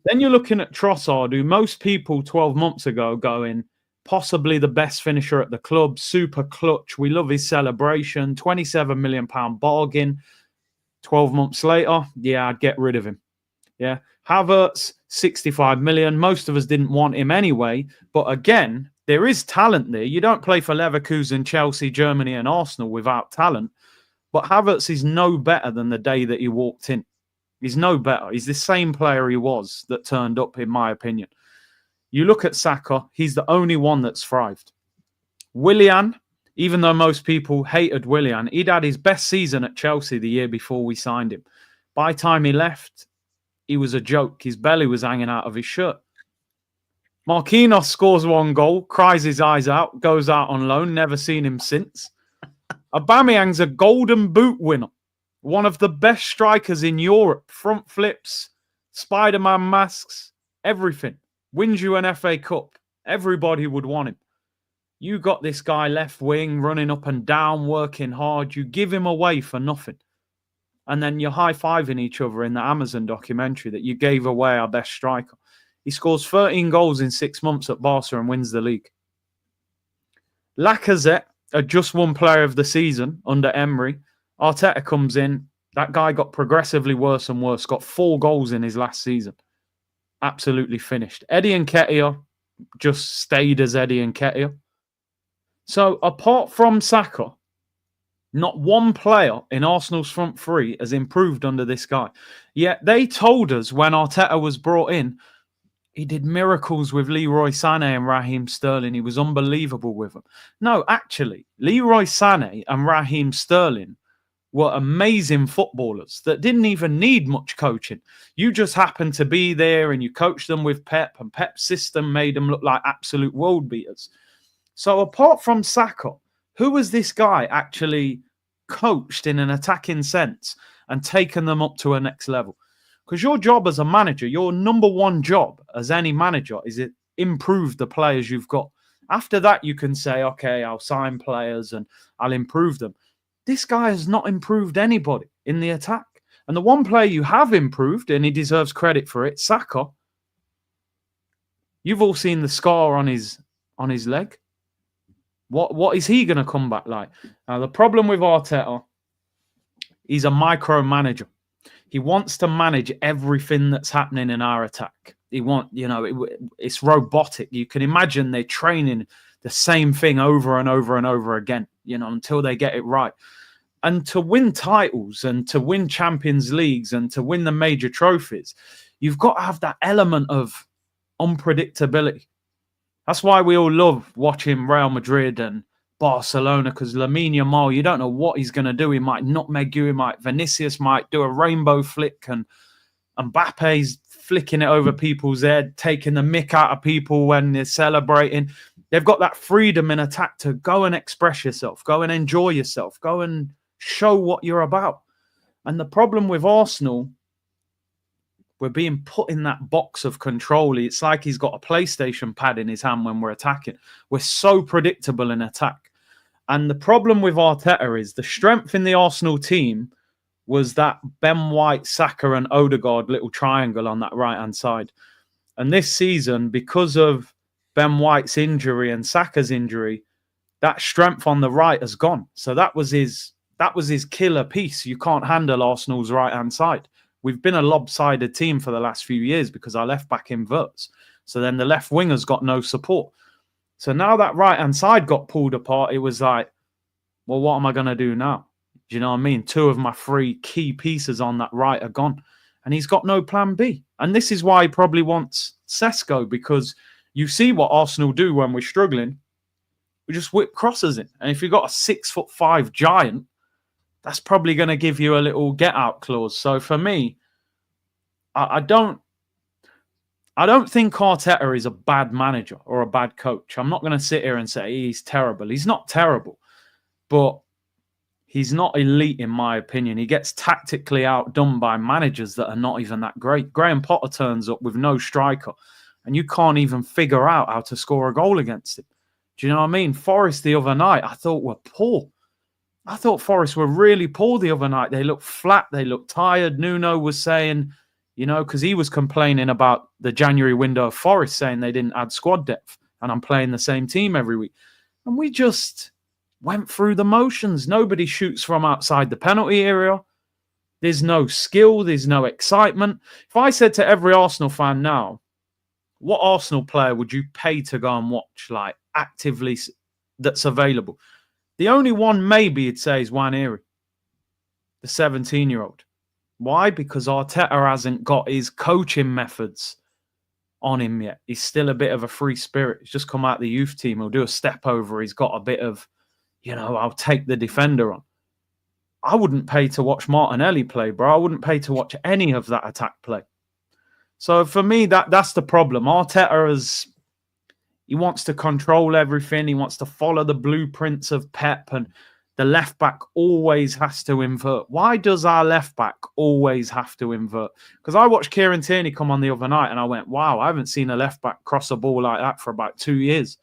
Then you're looking at Trossard, who most people 12 months ago going, possibly the best finisher at the club, super clutch. We love his celebration, £27 million bargain. 12 months later, yeah, I'd get rid of him. Yeah. Havertz, 65 million. Most of us didn't want him anyway. But again, there is talent there. You don't play for Leverkusen, Chelsea, Germany, and Arsenal without talent. But Havertz is no better than the day that he walked in. He's no better. He's the same player he was that turned up, in my opinion. You look at Saka, he's the only one that's thrived. Willian, even though most people hated Willian, he'd had his best season at Chelsea the year before we signed him. By the time he left, he was a joke. His belly was hanging out of his shirt. Marquinhos scores 1 goal, cries his eyes out, goes out on loan, never seen him since. Aubameyang's a golden boot winner. One of the best strikers in Europe. Front flips, Spider-Man masks, everything. Wins you an FA Cup. Everybody would want him. You got this guy left wing, running up and down, working hard. You give him away for nothing. And then you're high-fiving each other in the Amazon documentary that you gave away our best striker. He scores 13 goals in 6 months at Barca and wins the league. Lacazette had just won player of the season under Emery. Arteta comes in. That guy got progressively worse and worse, got 4 goals in his last season. Absolutely finished. Eddie Nketiah just stayed as Eddie Nketiah. So apart from Saka, not one player in Arsenal's front three has improved under this guy. Yet they told us when Arteta was brought in, he did miracles with Leroy Sané and Raheem Sterling. He was unbelievable with them. No, actually, Leroy Sané and Raheem Sterling were amazing footballers that didn't even need much coaching. You just happened to be there and you coached them with Pep, and Pep's system made them look like absolute world beaters. So apart from Saka, who was this guy actually coached in an attacking sense and taken them up to a next level? Because your job as a manager, your number one job as any manager is to improve the players you've got. After that, you can say, okay, I'll sign players and I'll improve them. This guy has not improved anybody in the attack. And the one player you have improved, and he deserves credit for it, Saka. You've all seen the scar on his leg. What is he going to come back like? Now, the problem with Arteta, he's a micromanager. He wants to manage everything that's happening in our attack. It's robotic. You can imagine they're training the same thing over and over and over again, until they get it right. And to win titles and to win Champions Leagues and to win the major trophies, you've got to have that element of unpredictability. That's why we all love watching Real Madrid and Barcelona, because Lamine Yamal, you don't know what he's going to do. He might nutmeg you. Vinicius might do a rainbow flick, and Mbappe's flicking it over people's head, taking the mick out of people when they're celebrating. They've got that freedom in attack to go and express yourself, go and enjoy yourself, go and show what you're about. And the problem with Arsenal, we're being put in that box of control. It's like he's got a PlayStation pad in his hand when we're attacking. We're so predictable in attack. And the problem with Arteta is the strength in the Arsenal team was that Ben White, Saka and Odegaard little triangle on that right-hand side. And this season, because of Ben White's injury and Saka's injury, that strength on the right has gone. So that was his killer piece. You can't handle Arsenal's right-hand side. We've been a lopsided team for the last few years because our left back inverts. So then the left winger's got no support. So now that right-hand side got pulled apart, it was like, well, what am I going to do now? Do you know what I mean? 2 of my 3 key pieces on that right are gone. And he's got no plan B. And this is why he probably wants Sesko, because you see what Arsenal do when we're struggling. We just whip crosses in. And if you've got a 6'5" giant, that's probably going to give you a little get-out clause. So for me, I don't think Arteta is a bad manager or a bad coach. I'm not going to sit here and say he's terrible. He's not terrible, but he's not elite in my opinion. He gets tactically outdone by managers that are not even that great. Graham Potter turns up with no striker, and you can't even figure out how to score a goal against him. Do you know what I mean? Forest the other night, I thought were poor. I thought Forest were really poor the other night. They looked flat. They looked tired. Nuno was saying, because he was complaining about the January window of Forest, saying they didn't add squad depth and I'm playing the same team every week. And we just went through the motions. Nobody shoots from outside the penalty area. There's no skill. There's no excitement. If I said to every Arsenal fan now, what Arsenal player would you pay to go and watch, like actively, that's available? The only one maybe you'd say is Waneri, the 17-year-old. Why? Because Arteta hasn't got his coaching methods on him yet. He's still a bit of a free spirit. He's just come out of the youth team. He'll do a step over. He's got a bit of, I'll take the defender on. I wouldn't pay to watch Martinelli play, bro. I wouldn't pay to watch any of that attack play. So for me, that's the problem. Arteta he wants to control everything. He wants to follow the blueprints of Pep, and the left back always has to invert. Why does our left back always have to invert? Because I watched Kieran Tierney come on the other night and I went, wow, I haven't seen a left back cross a ball like that for about 2 years.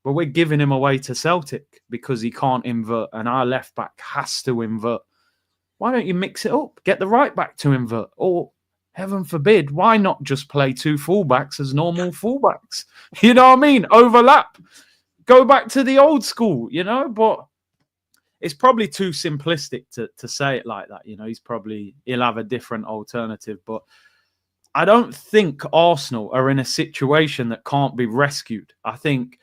But we're giving him away to Celtic because he can't invert, and our left back has to invert. Why don't you mix it up? Get the right back to invert. Or, heaven forbid, why not just play 2 fullbacks as normal fullbacks? You know what I mean? Overlap. Go back to the old school, But it's probably too simplistic to say it like that. You know, he'll have a different alternative, but I don't think Arsenal are in a situation that can't be rescued. I think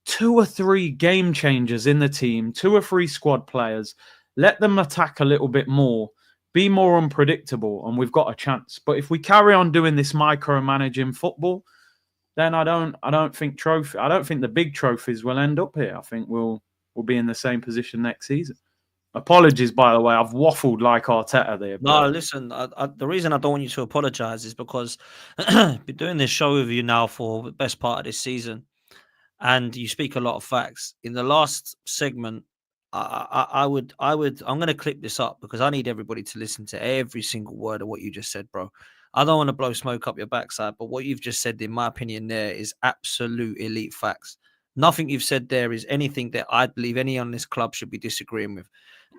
2 or 3 game changers in the team, 2 or 3 squad players, let them attack a little bit more, be more unpredictable, and we've got a chance. But if we carry on doing this micromanaging football, then I don't think the big trophies will end up here. I think we'll be in the same position next season. Apologies, by the way, I've waffled like Arteta there. No, listen, the reason I don't want you to apologize is because I've been doing this show with you now for the best part of this season, and you speak a lot of facts. In the last segment, I'm going to clip this up because I need everybody to listen to every single word of what you just said, bro. I don't want to blow smoke up your backside, but what you've just said, in my opinion, there is absolute elite facts. Nothing you've said there is anything that I believe anyone in this club should be disagreeing with.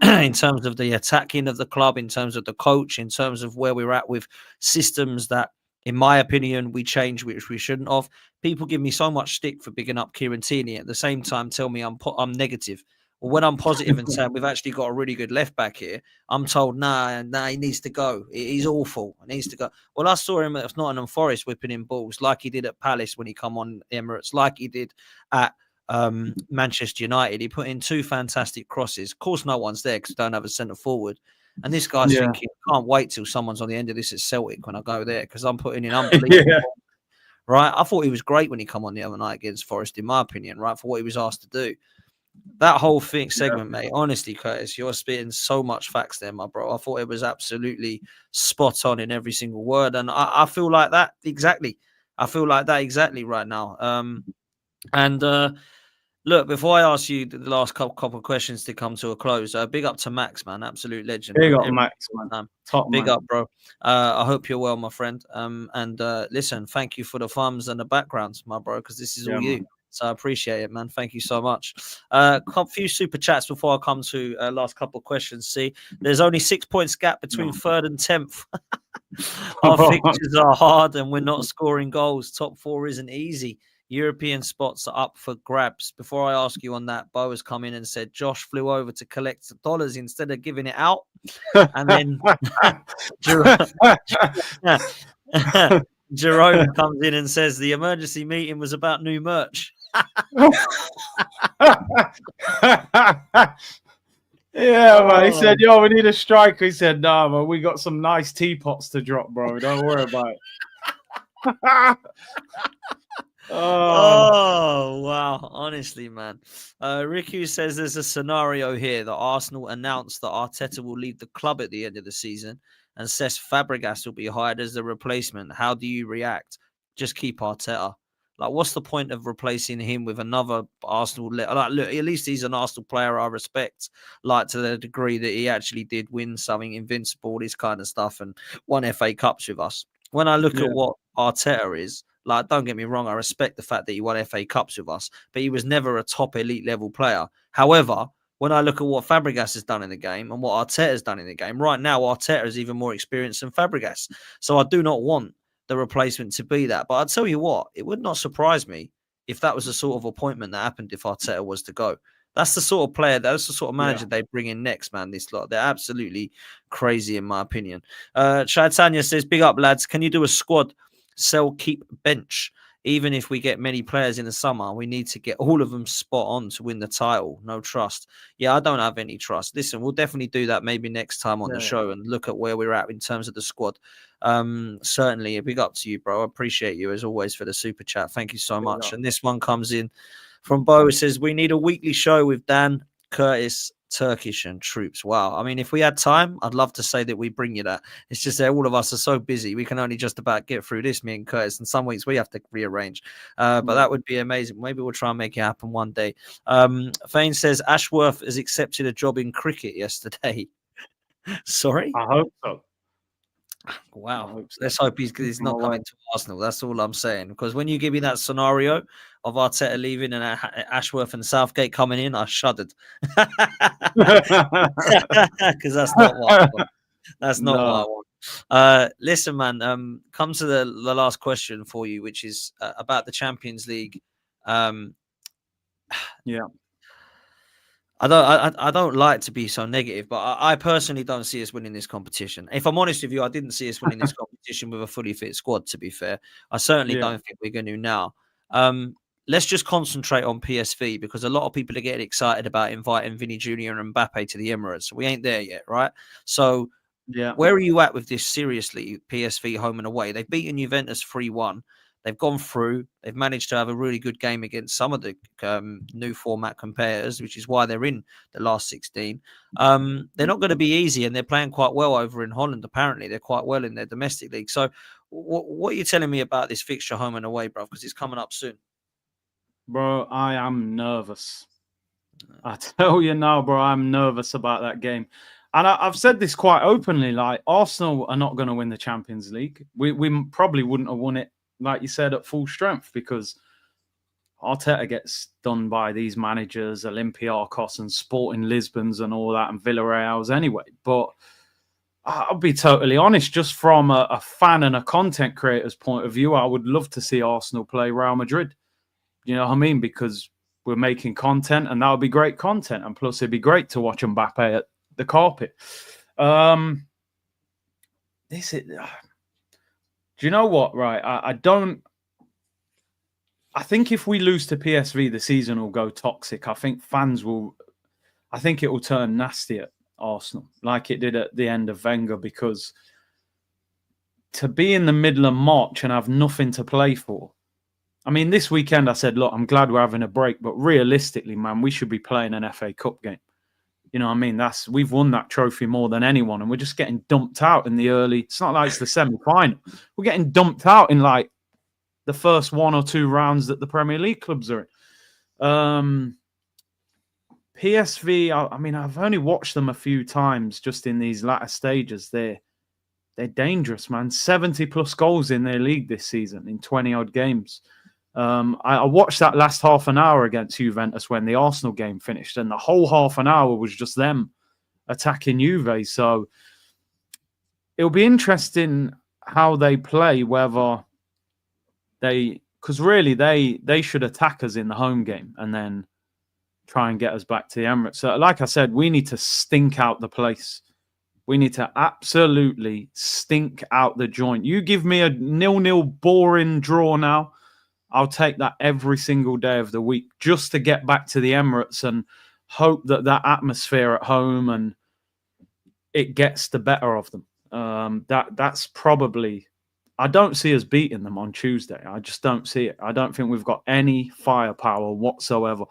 In terms of the attacking of the club, in terms of the coach, in terms of where we're at with systems that, in my opinion, we changed, which we shouldn't have. People give me so much stick for bigging up Kieran Tierney. At the same time, tell me I'm negative. Well, when I'm positive and saying we've actually got a really good left back here, I'm told, nah, he needs to go. He's awful. He needs to go. Well, I saw him at Nottingham Forest whipping in balls like he did at Palace when he come on Emirates, like he did at Manchester United. He put in 2 fantastic crosses. Of course, no one's there because we don't have a centre forward. And this guy's thinking, can't wait till someone's on the end of this at Celtic when I go there because I'm putting in unbelievable. Right? I thought he was great when he come on the other night against Forest, in my opinion, right, for what he was asked to do. That whole segment, mate, honestly, Curtis, you're spitting so much facts there, my bro. I thought it was absolutely spot on in every single word. And I feel like that exactly. I feel like that exactly right now. Look, before I ask you the last couple of questions to come to a close, big up to Max, man, absolute legend. Big up, Max, man. Top, big man. up, bro. I hope you're well, my friend. Listen, thank you for the thumbs and the backgrounds, my bro, because this is all you. So I appreciate it, man. Thank you so much. A few super chats before I come to last couple of questions. See, there's only 6 points gap between 3rd and 10th. Our fixtures are hard and we're not scoring goals. Top 4 isn't easy. European spots are up for grabs. Before I ask you on that, Bo has come in and said Josh flew over to collect the dollars instead of giving it out. And then Jerome comes in and says the emergency meeting was about new merch. Man. He said, yo, we need a striker. He said, nah, man, we got some nice teapots to drop, bro. Don't worry about it. Oh, wow. Honestly, man. Riku says there's a scenario here that Arsenal announced that Arteta will leave the club at the end of the season and Cesc Fabregas will be hired as the replacement. How do you react? Just keep Arteta. Like, what's the point of replacing him with another Arsenal? Like, look, at least he's an Arsenal player I respect, like to the degree that he actually did win something, invincible, this kind of stuff, and won FA Cups with us. When I look at what Arteta is, like, don't get me wrong, I respect the fact that he won FA Cups with us, but he was never a top elite level player. However, when I look at what Fabregas has done in the game and what Arteta has done in the game, right now Arteta is even more experienced than Fabregas. So I do not want the replacement to be that. But I'll tell you what, it would not surprise me if that was the sort of appointment that happened if Arteta was to go. That's the sort of player, that's the sort of manager they bring in next, man. This lot, they're absolutely crazy, in my opinion. Chaitanya says, big up, lads. Can you do a squad, sell, keep, bench? Even if we get many players in the summer, we need to get all of them spot on to win the title. No trust. Yeah, I don't have any trust. Listen, we'll definitely do that maybe next time on the show and look at where we're at in terms of the squad. Certainly, a big up to you, bro. I appreciate you as always for the super chat. Thank you so much. And this one comes in from Bo. It says, we need a weekly show with Dan, Curtis, Turkish and Troops. Wow. I mean, if we had time, I'd love to say that we bring you that. It's just that all of us are so busy. We can only just about get through this, me and Curtis. And some weeks we have to rearrange. But that would be amazing. Maybe we'll try and make it happen one day. Fane says Ashworth has accepted a job in cricket yesterday. Sorry? I hope so. Wow. Let's hope he's not coming to Arsenal. That's all I'm saying. Because when you give me that scenario of Arteta leaving and Ashworth and Southgate coming in, I shuddered. Because that's not what I want. That's not what I want. Listen, man, come to the last question for you, which is about the Champions League. I don't like to be so negative, but I personally don't see us winning this competition. If I'm honest with you, I didn't see us winning this competition with a fully fit squad, to be fair. I certainly Yeah, don't think we're going to now. Um, let's just concentrate on PSV because a lot of people are getting excited about inviting Vinny Jr. and Mbappe to the Emirates. We ain't there yet, right? So yeah. where are you at with this seriously? PSV home and away. They've beaten Juventus 3-1. They've gone through. They've managed to have a really good game against some of the new format competitors, which is why they're in the last 16. They're not going to be easy, and they're playing quite well over in Holland. Apparently, they're quite well in their domestic league. So, what are you telling me about this fixture home and away, bro? Because it's coming up soon. Bro, I am nervous. I tell you now, bro, I'm nervous about that game. And I've said this quite openly, like, Arsenal are not going to win the Champions League. We probably wouldn't have won it, like you said, at full strength because Arteta gets done by these managers, Olympiacos and Sporting Lisbons and all that, and Villarreal's anyway. But I'll be totally honest, just from a fan and a content creator's point of view, I would love to see Arsenal play Real Madrid. You know what I mean? Because we're making content, and that would be great content. And plus, it'd be great to watch Mbappe at the carpet. This is. Do you know what? Right, I don't. I think if we lose to PSV, the season will go toxic. I think fans will. I think it will turn nasty at Arsenal, like it did at the end of Wenger, because to be in the middle of March and have nothing to play for. I mean, this weekend I said, look, I'm glad we're having a break, but realistically, man, we should be playing an FA Cup game. You know what I mean? We've won that trophy more than anyone, and we're just getting dumped out in the early. It's not like it's the semi-final. We're getting dumped out in like the first 1 or 2 rounds that the Premier League clubs are in. PSV, I mean, I've only watched them a few times just in these latter stages. They're dangerous, man. 70 plus goals in their league this season in 20 odd games. I watched that last half an hour against Juventus when the Arsenal game finished, and the whole half an hour was just them attacking Juve. So it'll be interesting how they play, whether because really they should attack us in the home game and then try and get us back to the Emirates. So like I said, we need to stink out the place. We need to absolutely stink out the joint. You give me a 0-0 boring draw now, I'll take that every single day of the week just to get back to the Emirates and hope that atmosphere at home and it gets the better of them. That's probably. I don't see us beating them on Tuesday. I just don't see it. I don't think we've got any firepower whatsoever.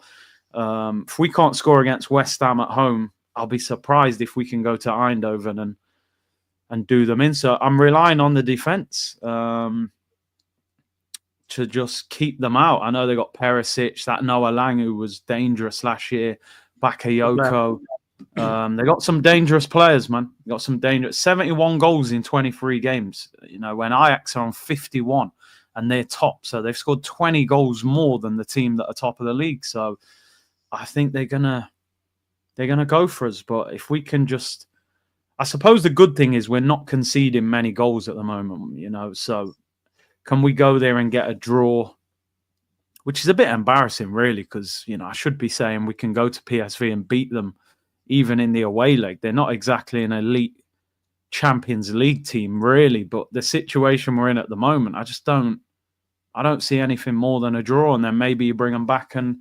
If we can't score against West Ham at home, I'll be surprised if we can go to Eindhoven and do them in. So I'm relying on the defence to just keep them out. I know they got Perisic, that Noah Lang who was dangerous last year, Bakayoko. They got some dangerous players, man. They got some dangerous 71 goals in 23 games. You know, when Ajax are on 51 and they're top, so they've scored 20 goals more than the team that are top of the league. So I think they're gonna go for us. But if we can just, I suppose the good thing is we're not conceding many goals at the moment. You know, so can we go there and get a draw? Which is a bit embarrassing, really, because you know I should be saying we can go to PSV and beat them. Even in the away leg, they're not exactly an elite Champions League team, really. But the situation we're in at the moment, I don't see anything more than a draw, and then maybe you bring them back and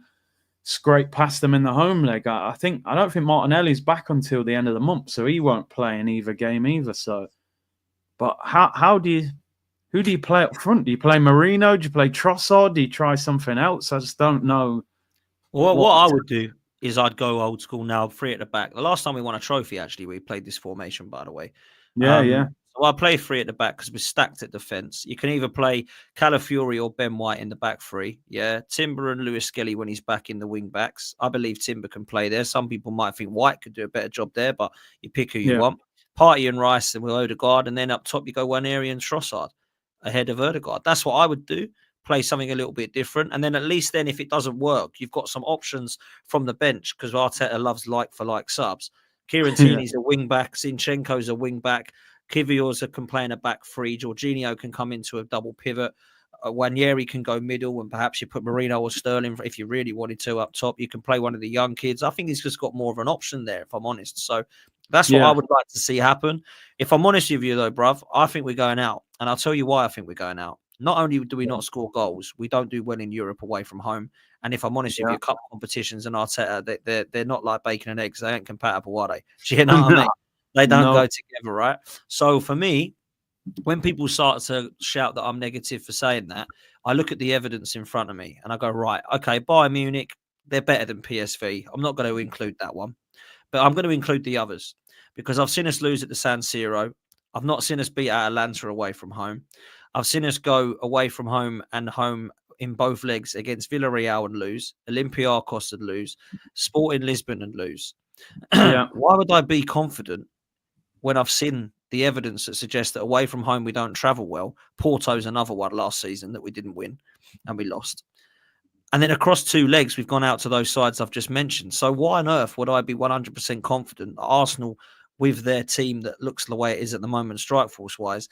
scrape past them in the home leg. I don't think Martinelli's back until the end of the month, so he won't play in either game either. So, but who do you play up front? Do you play Marino? Do you play Trossard? Do you try something else? I just don't know. Well, what I would do is I'd go old school now, 3 at the back. The last time we won a trophy, actually, we played this formation, by the way. Yeah. So I play 3 at the back because we're stacked at defence. You can either play Calafiori or Ben White in the back 3. Yeah, Timber and Lewis Skelly when he's back in the wing backs. I believe Timber can play there. Some people might think White could do a better job there, but you pick who you want. Partey and Rice and with Odegaard, and then up top you go Waneri and Trossard ahead of Odegaard. That's what I would do. Play something a little bit different. And then at least then if it doesn't work, you've got some options from the bench because Arteta loves like-for-like subs. Kieran Tierney's a wing-back. Zinchenko's a wing-back. Kivior's can play in a back 3. Jorginho can come into a double pivot. Wanyeri can go middle, and perhaps you put Marino or Sterling if you really wanted to up top. You can play one of the young kids. I think he's just got more of an option there, if I'm honest. So that's what I would like to see happen. If I'm honest with you, though, bruv, I think we're going out. And I'll tell you why I think we're going out. Not only do we not score goals, we don't do well in Europe away from home. And if I'm honest with you, cup competitions and Arteta, they're not like bacon and eggs. They ain't compatible, are they? Do you know what I mean? They don't go together, right? So for me, when people start to shout that I'm negative for saying that, I look at the evidence in front of me and I go, right, okay, Bayern Munich, they're better than PSV. I'm not going to include that one, but I'm going to include the others because I've seen us lose at the San Siro. I've not seen us beat Atalanta away from home. I've seen us go away from home and home in both legs against Villarreal and lose, Olympiacos and lose, Sporting Lisbon and lose. Why would I be confident when I've seen the evidence that suggests that away from home we don't travel well? Porto's another one last season that we didn't win and we lost. And then across two legs, we've gone out to those sides I've just mentioned. So why on earth would I be 100% confident that Arsenal, with their team that looks the way it is at the moment, strike force-wise,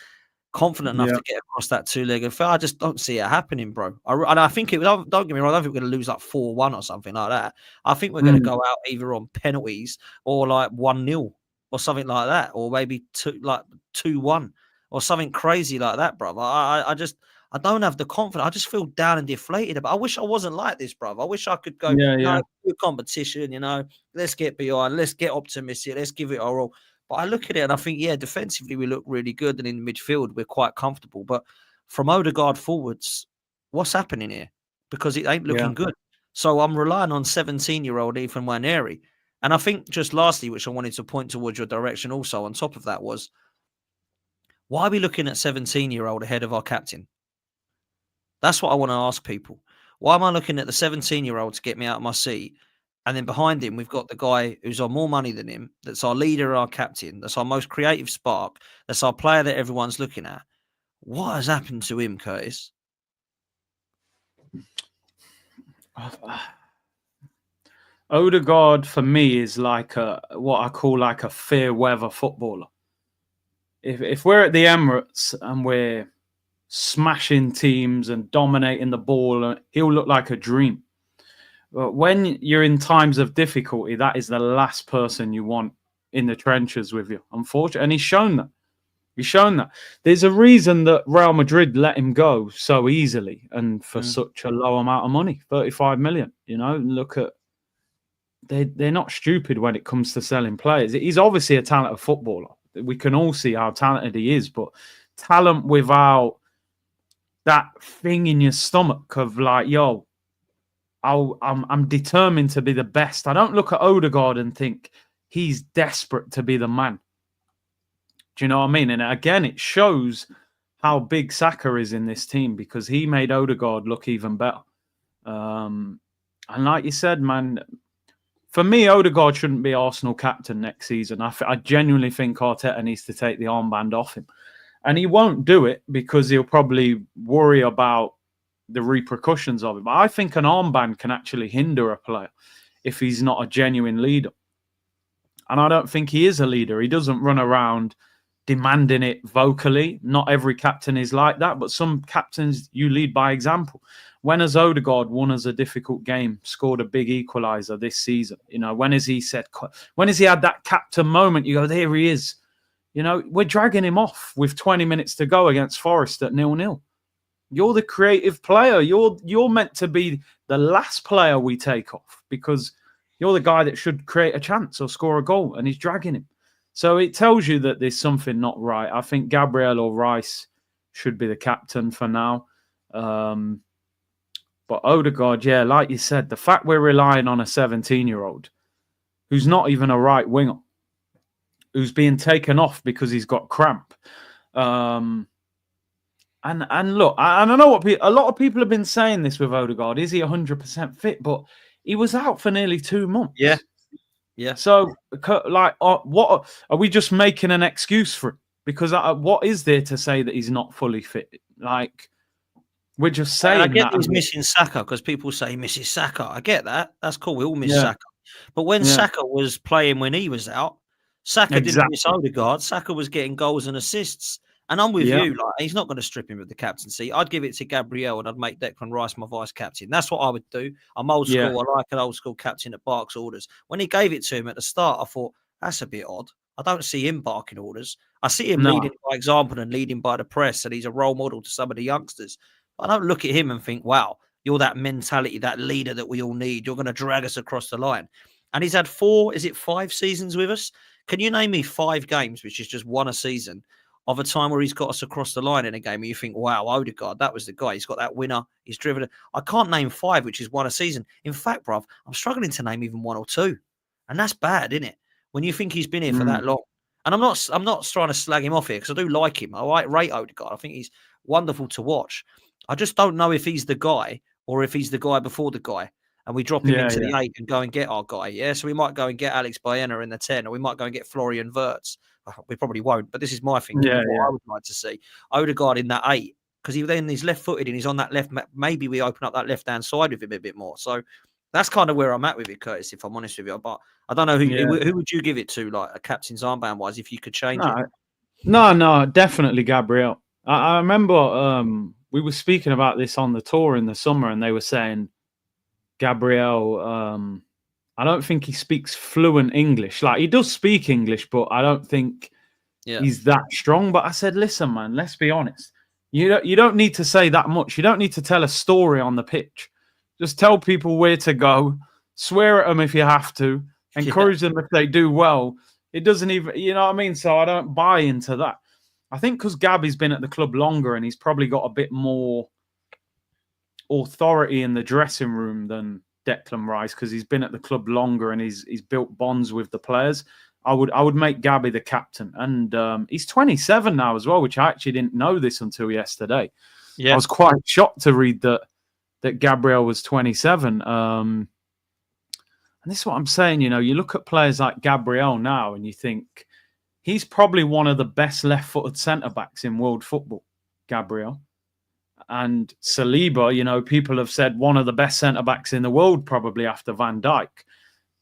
confident enough to get across that two-leg affair? I just don't see it happening, bro. And I think don't get me wrong, I don't think we're going to lose like 4-1 or something like that. I think we're going to go out either on penalties or like 1-0 or something like that, or maybe 2-1 or something crazy like that, bro. I don't have the confidence. I just feel down and deflated. But I wish I wasn't like this, bro. I wish I could go, no, good competition, let's get behind, let's get optimistic, let's give it our all. But I look at it and I think, defensively we look really good, and in midfield we're quite comfortable. But from Odegaard forwards, what's happening here? Because it ain't looking good. So I'm relying on 17-year-old Ethan Nwaneri. And I think just lastly, which I wanted to point towards your direction also on top of that, was why are we looking at 17-year-old ahead of our captain? That's what I want to ask people. Why am I looking at the 17-year-old to get me out of my seat? And then behind him, we've got the guy who's on more money than him. That's our leader, our captain. That's our most creative spark. That's our player that everyone's looking at. What has happened to him, Curtis? Odegaard for me is like what I call like a fair weather footballer. If we're at the Emirates and we're smashing teams and dominating the ball, he'll look like a dream. But when you're in times of difficulty, that is the last person you want in the trenches with you, unfortunately. And he's shown that. There's a reason that Real Madrid let him go so easily and for such a low amount of money, 35 million. Look at, they're not stupid when it comes to selling players. He's obviously a talented footballer. We can all see how talented he is, but talent without that thing in your stomach of like, yo, I'm determined to be the best. I don't look at Odegaard and think he's desperate to be the man. Do you know what I mean? And again, it shows how big Saka is in this team because he made Odegaard look even better. And like you said, man, for me, Odegaard shouldn't be Arsenal captain next season. I genuinely think Arteta needs to take the armband off him. And he won't do it because he'll probably worry about the repercussions of it. But I think an armband can actually hinder a player if he's not a genuine leader. And I don't think he is a leader. He doesn't run around demanding it vocally. Not every captain is like that, but some captains, you lead by example. When has Odegaard won us a difficult game, scored a big equaliser this season? When has he had that captain moment? You go, there he is. We're dragging him off with 20 minutes to go against Forest at 0-0. You're the creative player. You're meant to be the last player we take off because you're the guy that should create a chance or score a goal, and he's dragging him. So it tells you that there's something not right. I think Gabriel or Rice should be the captain for now. But Odegaard, like you said, the fact we're relying on a 17-year-old who's not even a right winger, who's being taken off because he's got cramp. And look, I know what a lot of people have been saying this with Odegaard. Is he 100% fit? But he was out for nearly 2 months. Yeah. So, what are we just making an excuse for it? Because what is there to say that he's not fully fit? Like, we're just saying. And I get he's missing Saka because people say he misses Saka. I get that. That's cool. We all miss Saka. But when Saka was playing when he was out, Saka didn't miss Odegaard. Saka was getting goals and assists. And I'm with Yeah. you. Like, he's not going to strip him of the captaincy. I'd give it to Gabriel, and I'd make Declan Rice my vice captain. That's what I would do. I'm old Yeah. school. I like an old school captain that barks orders. When he gave it to him at the start, I thought that's a bit odd. I don't see him barking orders. I see him No. leading by example and leading by the press, and he's a role model to some of the youngsters. But I don't look at him and think, wow, you're that mentality, that leader that we all need. You're going to drag us across the line. And he's had 5 seasons with us? Can you name me 5 games, which is just one a season, of a time where he's got us across the line in a game and you think, wow, Odegaard, that was the guy. He's got that winner. He's driven it. I can't name 5, which is one a season. In fact, bruv, I'm struggling to name even 1 or 2. And that's bad, isn't it? When you think he's been here for that long. And I'm not trying to slag him off here because I do like him. I rate Odegaard. I think he's wonderful to watch. I just don't know if he's the guy or if he's the guy before the guy. And we drop him into the 8 and go and get our guy. Yeah. So we might go and get Alex Baena in the 10, or we might go and get Florian Wirtz. We probably won't, but this is my thinking. What I would like to see Odegaard in that 8, because he's left-footed and he's on that left. Maybe we open up that left-hand side with him a bit more. So that's kind of where I'm at with it, Curtis, if I'm honest with you. But I don't know who would you give it to, like a captain's armband wise, if you could change it. No, definitely Gabriel. I remember we were speaking about this on the tour in the summer, and they were saying Gabriel, I don't think he speaks fluent English. Like, he does speak English, but I don't think he's that strong. But I said, listen, man, let's be honest. You don't need to say that much. You don't need to tell a story on the pitch. Just tell people where to go. Swear at them if you have to. Encourage them if they do well. It doesn't even, you know what I mean? So I don't buy into that. I think because Gabby's been at the club longer and he's probably got a bit more authority in the dressing room than Declan Rice, because he's been at the club longer and he's built bonds with the players. I would make Gabby the captain, and he's 27 now as well, which I actually didn't know this until yesterday. I was quite shocked to read that Gabriel was 27. And this is what I'm saying. You know, you look at players like Gabriel now, and you think he's probably one of the best left-footed centre backs in world football. Gabriel. And Saliba, you know, people have said one of the best centre-backs in the world, probably after Van Dijk.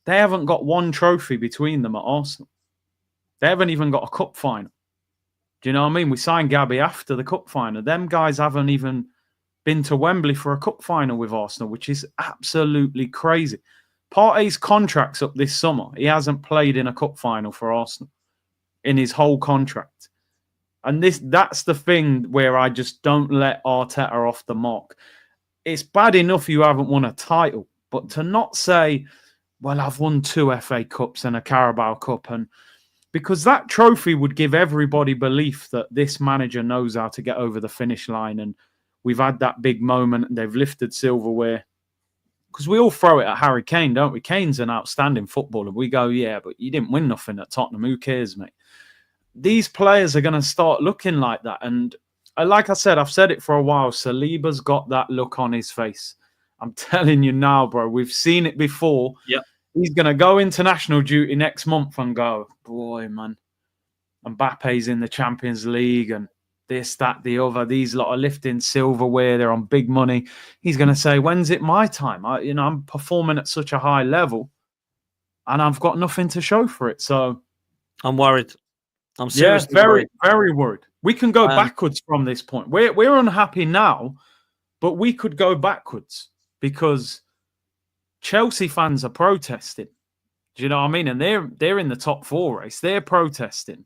They haven't got one trophy between them at Arsenal. They haven't even got a cup final. Do you know what I mean? We signed Gabby after the cup final. Them guys haven't even been to Wembley for a cup final with Arsenal, which is absolutely crazy. Partey's contract's up this summer. He hasn't played in a cup final for Arsenal in his whole contract. And that's the thing where I just don't let Arteta off the mark. It's bad enough you haven't won a title, but to not say, well, I've won 2 FA Cups and a Carabao Cup, and because that trophy would give everybody belief that this manager knows how to get over the finish line, and we've had that big moment and they've lifted silverware. Because we all throw it at Harry Kane, don't we? Kane's an outstanding footballer. We go, yeah, but you didn't win nothing at Tottenham. Who cares, mate? These players are going to start looking like that. And like I said, I've said it for a while, Saliba's got that look on his face. I'm telling you now, bro, we've seen it before. Yeah. He's going to go international duty next month and go, boy, man, Mbappe's in the Champions League and this, that, the other. These lot are lifting silverware. They're on big money. He's going to say, when's it my time? I'm performing at such a high level and I've got nothing to show for it. So I'm worried. I'm seriously very, very worried. We can go backwards from this point. We're unhappy now, but we could go backwards because Chelsea fans are protesting. Do you know what I mean? And they're in the top 4 race. They're protesting.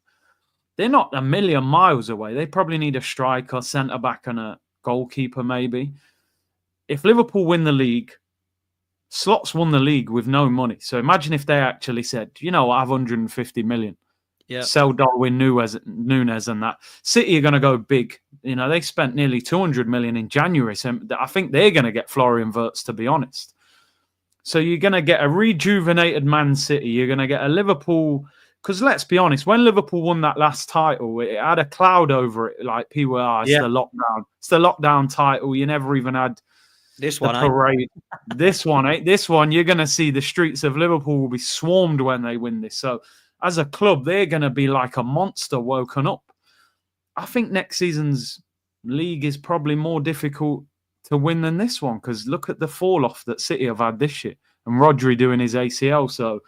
They're not a million miles away. They probably need a striker, centre-back and a goalkeeper maybe. If Liverpool win the league, Slot's won the league with no money. So imagine if they actually said, you know, I have 150 million. Yeah. Sell Darwin Núñez and that. City are going to go big. You know, they spent nearly 200 million in January. So I think they're going to get Florian Wirtz, to be honest. So you're going to get a rejuvenated Man City. You're going to get a Liverpool. Because let's be honest, when Liverpool won that last title, it had a cloud over it. Like people are, it's the lockdown. It's the lockdown title. You never even had this one, parade. This one, you're going to see the streets of Liverpool will be swarmed when they win this. So as a club, they're going to be like a monster woken up. I think next season's league is probably more difficult to win than this one because look at the fall-off that City have had this year and Rodri doing his ACL. So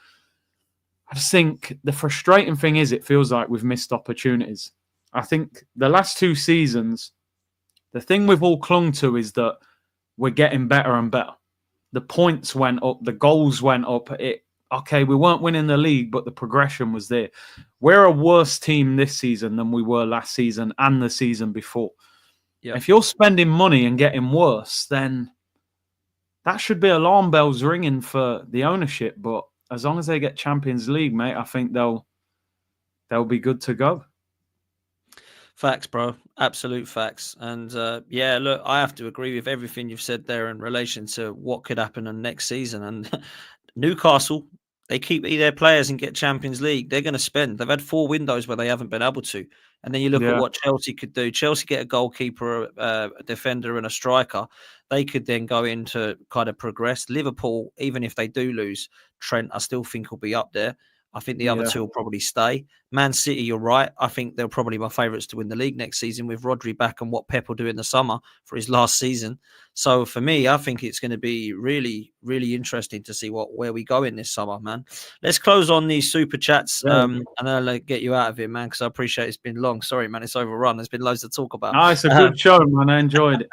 I just think the frustrating thing is it feels like we've missed opportunities. I think the last 2 seasons, the thing we've all clung to is that we're getting better and better. The points went up, the goals went up. Okay, we weren't winning the league, but the progression was there. We're a worse team this season than we were last season and the season before. Yep. If you're spending money and getting worse, then that should be alarm bells ringing for the ownership. But as long as they get Champions League, mate, I think they'll be good to go. Facts, bro. Absolute facts. And yeah, look, I have to agree with everything you've said there in relation to what could happen in next season. And Newcastle, they keep their players and get Champions League. They're going to spend. They've had 4 windows where they haven't been able to. And then you look at what Chelsea could do. Chelsea get a goalkeeper, a defender, and a striker. They could then go into kind of progress. Liverpool, even if they do lose Trent, I still think will be up there. I think the other 2 will probably stay. Man City, you're right. I think they're probably my favourites to win the league next season with Rodri back and what Pep will do in the summer for his last season. So for me, I think it's going to be really, really interesting to see where we go in this summer, man. Let's close on these super chats and then I'll get you out of here, man, because I appreciate it's been long. Sorry, man, it's overrun. There's been loads to talk about. No, it's a good show, man. I enjoyed it.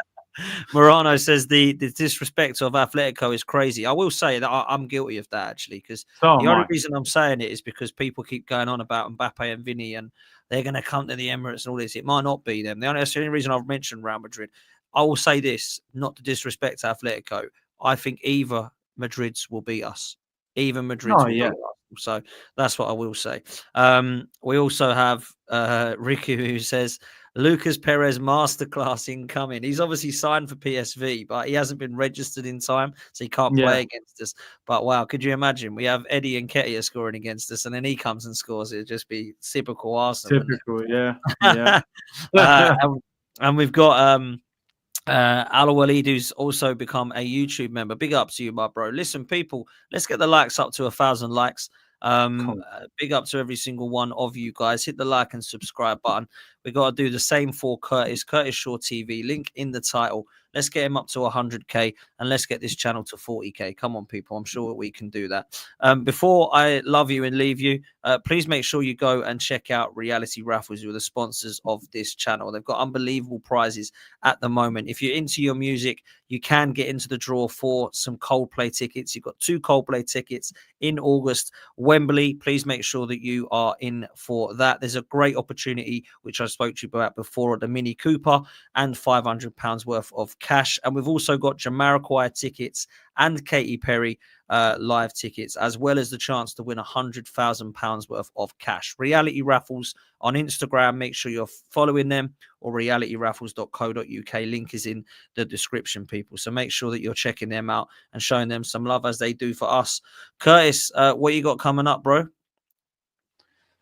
Morano says the disrespect of Atletico is crazy. I will say that I'm guilty of that, actually, because the only reason I'm saying it is because people keep going on about Mbappe and Vinny and they're going to come to the Emirates and all this. It might not be them. That's the only reason I've mentioned Real Madrid. I will say this, not to disrespect Atletico. I think either Madrid's will beat us. Even Madrid's will beat us. So that's what I will say. We also have Ricky who says, Lucas Perez masterclass incoming. He's obviously signed for PSV, but he hasn't been registered in time, so he can't play against us. But wow, could you imagine? We have Eddie and Nketiah scoring against us, and then he comes and scores. It'd just be typical Arsenal. Typical, yeah. And we've got Al Walid, who's also become a YouTube member. Big up to you, my bro. Listen, people, let's get the likes up to 1,000 likes. Big up to every single one of you guys. Hit the like and subscribe button. We got to do the same for Curtis Shaw TV, link in the title. Let's get him up to 100k and let's get this channel to 40k. Come on, people, I'm sure we can do that. Before I love you and leave you, please make sure you go and check out Reality Raffles, who are the sponsors of this channel. They've got unbelievable prizes at the moment. If you're into your music, you can get into the draw for some Coldplay tickets. You've got 2 Coldplay tickets in August, Wembley. Please make sure that you are in for that. There's a great opportunity, which I spoke to you about before, at the Mini Cooper, and £500 worth of cash. And we've also got Jamiroquai tickets and Katy Perry live tickets, as well as the chance to win £100,000 worth of cash. Reality Raffles on Instagram. Make sure you're following them, or realityraffles.co.uk. Link is in the description, people. So make sure that you're checking them out and showing them some love as they do for us. Curtis, what you got coming up, bro?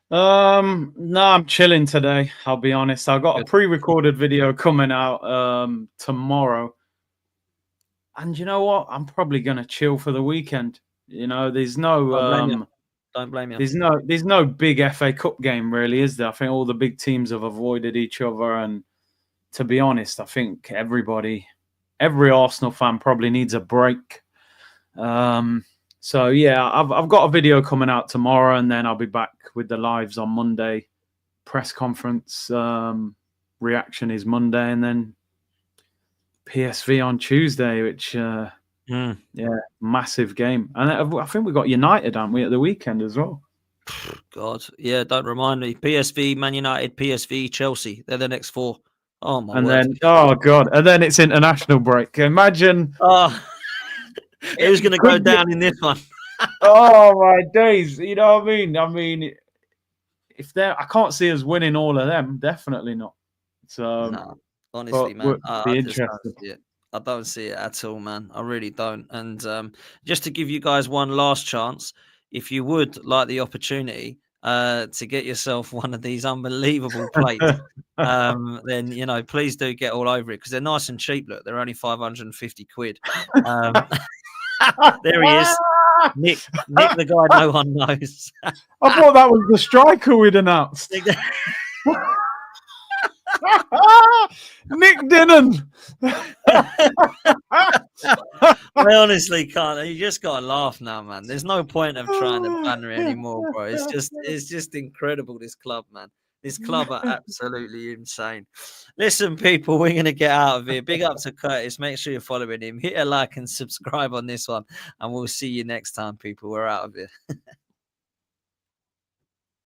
No, I'm chilling today. I'll be honest. I've got a pre-recorded video coming out tomorrow. And you know what? I'm probably gonna chill for the weekend. You know, there's no don't blame you. There's no big FA Cup game, really, is there? I think all the big teams have avoided each other, and to be honest, I think every Arsenal fan probably needs a break. So yeah, I've got a video coming out tomorrow, and then I'll be back with the lives on Monday. Press conference reaction is Monday, and then PSV on Tuesday, which massive game. And I think we got United, haven't we, at the weekend as well? God, yeah, don't remind me. PSV, Man United, PSV, Chelsea. They're the next 4. Oh my and word. Then God, and then it's international break. Imagine. Who's going to go down in this one? Oh my days! You know what I mean? I mean, I can't see us winning all of them. Definitely not. So no, honestly, man, I don't see it at all, man. I really don't. And just to give you guys one last chance, if you would like the opportunity to get yourself one of these unbelievable plates, then please do get all over it, because they're nice and cheap. Look, they're only 550 quid. There he is. Nick, the guy no one knows. I thought that was the striker we'd announced. Nick Dinnan. I honestly can't. You just gotta laugh now, man. There's no point of trying to banner it anymore, bro. It's just incredible, this club, man. This club are absolutely insane. Listen, people, we're going to get out of here. Big up to Curtis. Make sure you're following him. Hit a like and subscribe on this one. And we'll see you next time, people. We're out of here.